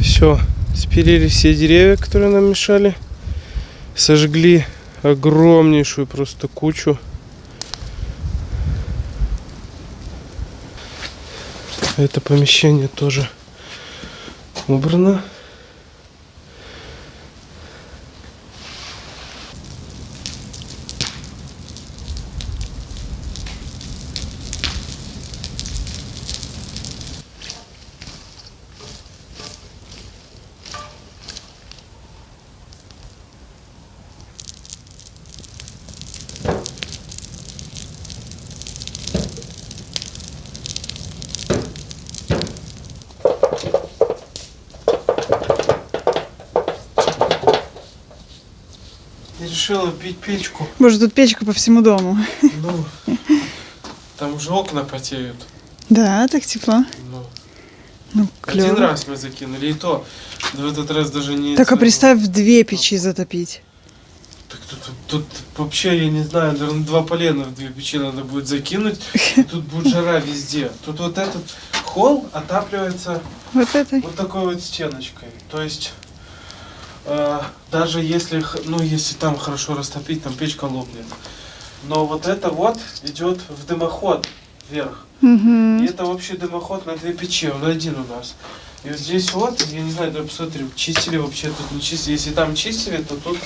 Все, спилили все деревья, которые нам мешали, сожгли огромнейшую просто кучу. Это помещение тоже убрано. Я решила вбить печку. Боже, тут печка по всему дому. Ну, там уже окна потеют. Да, так тепло. Ну, Ну, один клево. раз мы закинули, и то в этот раз даже не... Так, а это- представь, 2 печи затопить. Так тут вообще, я не знаю, наверное, 2 полена в 2 печи надо будет закинуть. И тут будет жара везде. Тут вот этот холл отапливается Вот это. вот такой вот стеночкой. То есть, даже если, ну, если там хорошо растопить, там печка лопнет. Но вот это вот идет в дымоход вверх. И это общий дымоход на 2 печи, он один у нас. И вот здесь вот, я не знаю, давай посмотрим, чистили вообще, тут не чистили. Если там чистили, то тут,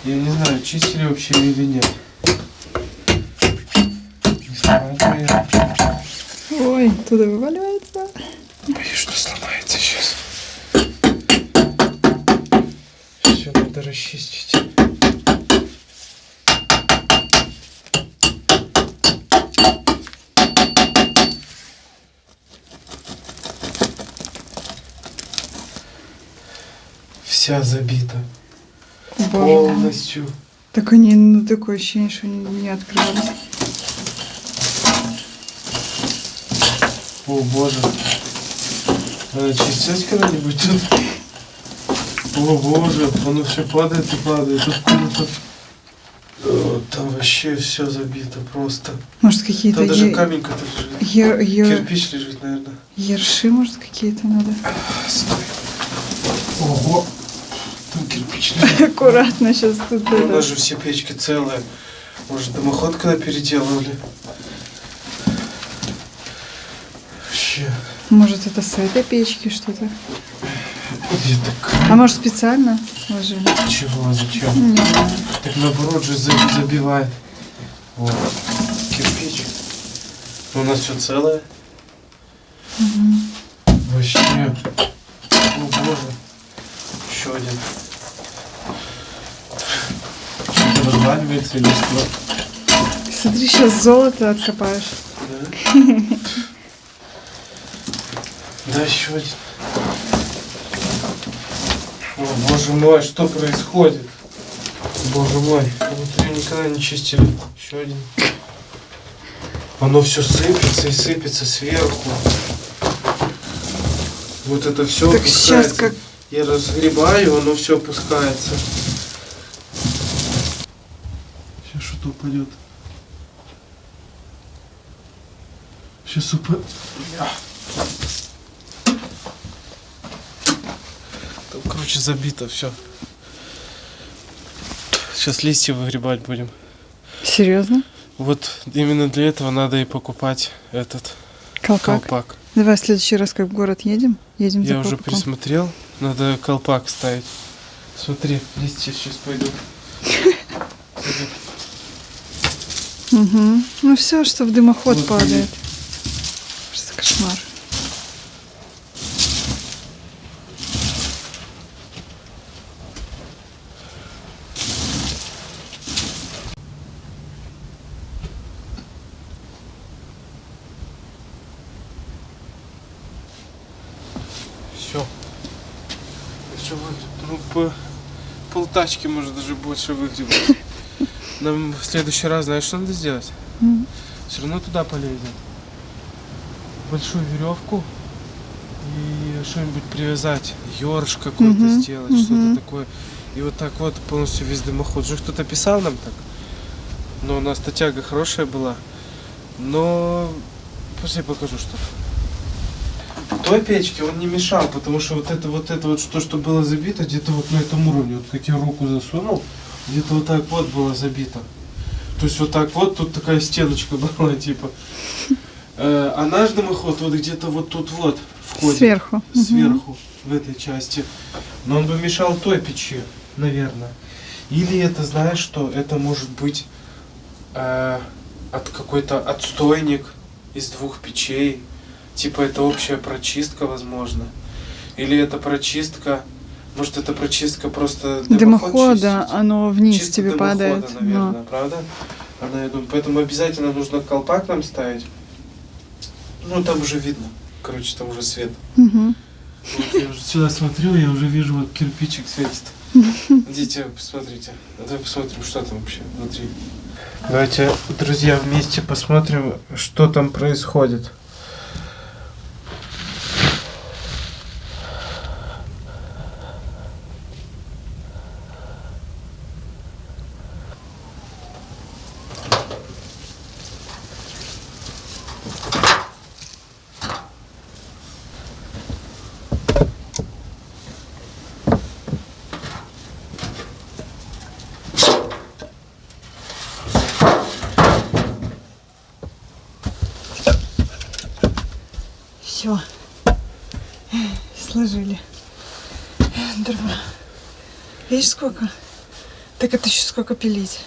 я не знаю, чистили вообще или нет. Не снимает моя. Ой, туда вываливается. Боюсь, что сломается сейчас. Все надо расчистить. Вся забита. Боже. Полностью. Так они, ну, такое ощущение, что они не открывались. О боже. Надо чистить когда-нибудь тут. О боже, оно все падает и падает. Откуда-то. Там вообще все забито просто. Может, какие-то Там даже камень какой-то лежит. Кирпич лежит, наверное. ерши, может, какие-то надо. Стой. Ого. Там кирпич лежит. Аккуратно сейчас тут У это. нас же все печки целые. Может, дымоход когда переделывали? Вообще. Может, это с этой печки что-то? Где так? А может, специально ложили? Чего? Зачем? Не знаю. Так наоборот же забивает. Вот. Кирпич. Но у нас все целое. Вообще. О боже. Еще один. Что-то разваливается или что? Смотри, сейчас золото откопаешь. Да? Да, еще один. О, боже мой, что происходит? Боже мой, вот ее никогда не чистили. Еще один. Оно все сыпется и сыпется сверху. Вот это все Так сейчас как... Я разгребаю, оно все опускается. Сейчас что-то упадет. Сейчас упадет. Там, короче, забито все. Сейчас листья выгребать будем. Серьезно? Вот именно для этого надо и покупать этот колпак. Давай в следующий раз, как в город едем за Я уже колпаком. присмотрел. Надо колпак ставить. Смотри, листья сейчас пойдут. Угу. Ну все, что в дымоход Вот падает. Просто кошмар. больше выгреб. Ну, полтачки, может, даже больше выгребать. Нам в следующий раз, знаешь, что надо сделать? Все равно туда полезем. Большую веревку и что-нибудь привязать. Ёрш какой-то сделать, что-то такое. И вот так вот полностью весь дымоход. Уже кто-то писал нам так. Но у нас тяга хорошая была. Но пошли покажу что-то. Той печке он не мешал, потому что вот это что было забито, где-то вот на этом уровне. Вот как я руку засунул, где-то вот так вот было забито. То есть вот так вот, тут такая стеночка была, типа. А наш дымоход вот где-то вот тут вот входит. Сверху. Сверху, в этой части. Но он бы мешал той печи, наверное. Или это, знаешь что, это может быть от какой-то отстойник из двух печей. Типа это общая прочистка, возможно. Или это прочистка, может это прочистка просто Дымохода, оно вниз чисто тебе дымохода, падает. наверное, правда? Она, я думаю, поэтому обязательно нужно колпак нам ставить. Ну там уже видно. Короче, там уже свет. Мгм. Вот я уже сюда смотрю, я уже вижу, вот кирпичик светит. Идите, посмотрите. Давай посмотрим, что там вообще внутри. Давайте, друзья, вместе посмотрим, что там происходит. Все. Сложили. Дрова. Видишь, сколько? Так это еще сколько пилить.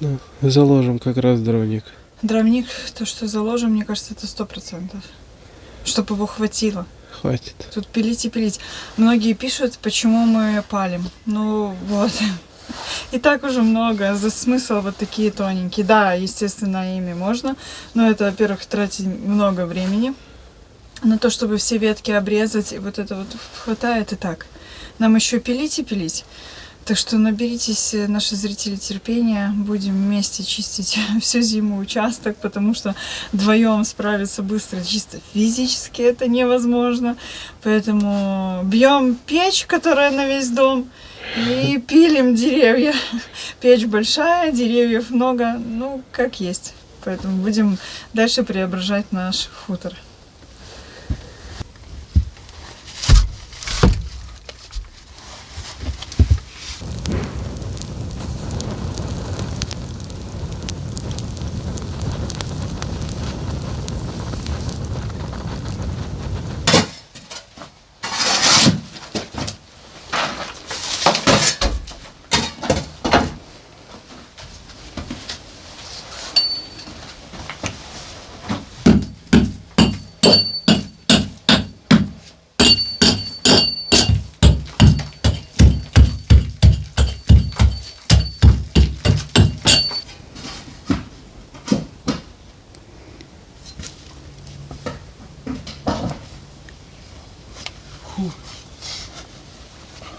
Ну, заложим как раз дровник. Дровник, то, что заложим, мне кажется, это 100%. Чтобы его хватило. Хватит. Тут пилить и пилить. Многие пишут, почему мы палим. Ну вот. И так уже много. За смысл вот такие тоненькие. Да, естественно, ими можно. Но это, во-первых, тратить много времени. На то, чтобы все ветки обрезать. И вот это вот хватает и так. Нам еще пилить и пилить. Так что наберитесь, наши зрители, терпения. Будем вместе чистить всю зиму участок, потому что вдвоем справиться быстро чисто физически это невозможно. Поэтому бьем печь, которая на весь дом, и пилим деревья. Печь большая, деревьев много, ну, как есть. Поэтому будем дальше преображать наш хутор.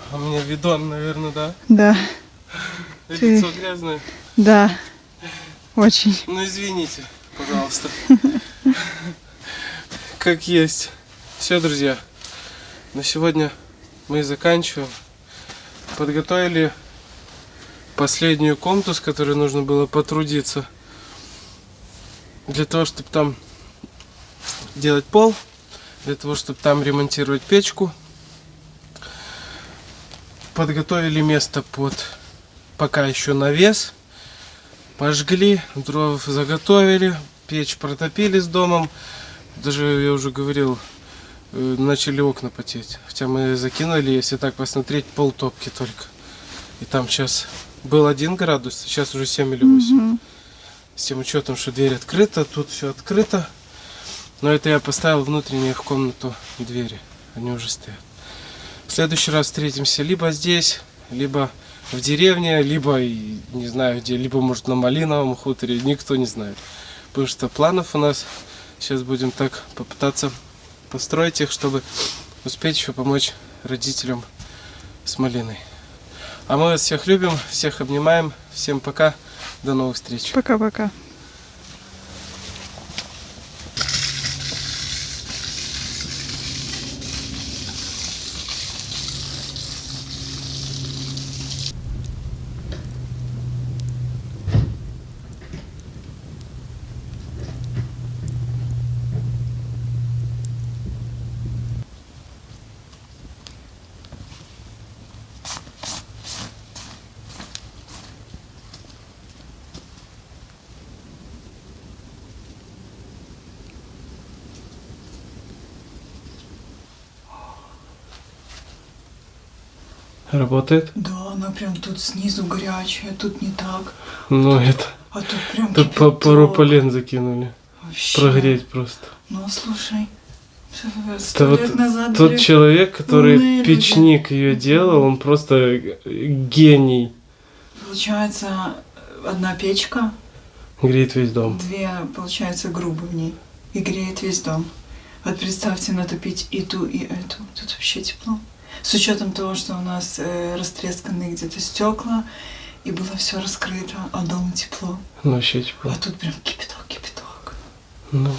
У меня видон, наверное, да? Да, Лицо грязное. да, очень. Ну извините, пожалуйста. Как есть. Все, друзья. На сегодня мы заканчиваем. Подготовили последнюю комнату, с которой нужно было потрудиться. Для того, чтобы там делать пол. Для того, чтобы там ремонтировать печку. Подготовили место под пока еще навес. Пожгли, дров заготовили, печь протопили с домом. Даже, я уже говорил, начали окна потеть. Хотя мы закинули, если так посмотреть, полтопки только. И там сейчас был 1 градус, сейчас уже 7 или 8. С тем учетом, что дверь открыта, тут все открыто. Но это я поставил внутренние в комнату двери. Они уже стоят. В следующий раз встретимся либо здесь, либо в деревне, либо, не знаю где, либо, может, на Малиновом хуторе, никто не знает. Потому что планов у нас, сейчас будем так попытаться построить их, чтобы успеть еще помочь родителям с малиной. А мы вас всех любим, всех обнимаем. Всем пока, до новых встреч. Пока-пока. Работает? Да, она прям тут снизу горячая, тут не так. Ну это... А тут прям Тут кипяток. пару полен закинули. Вообще. Прогреть просто. Ну, слушай, Это 100 вот лет назад тот были человек, который умные люди. печник ее делал, он просто гений. Получается, одна печка, Греет весь дом. две, получается, грубы в ней. И греет весь дом. Вот представьте, натопить и ту, и эту. Тут вообще тепло. С учетом того, что у нас растресканные где-то стекла, и было все раскрыто, а дома тепло. Ну, вообще тепло. А тут прям кипяток, кипяток. Ну,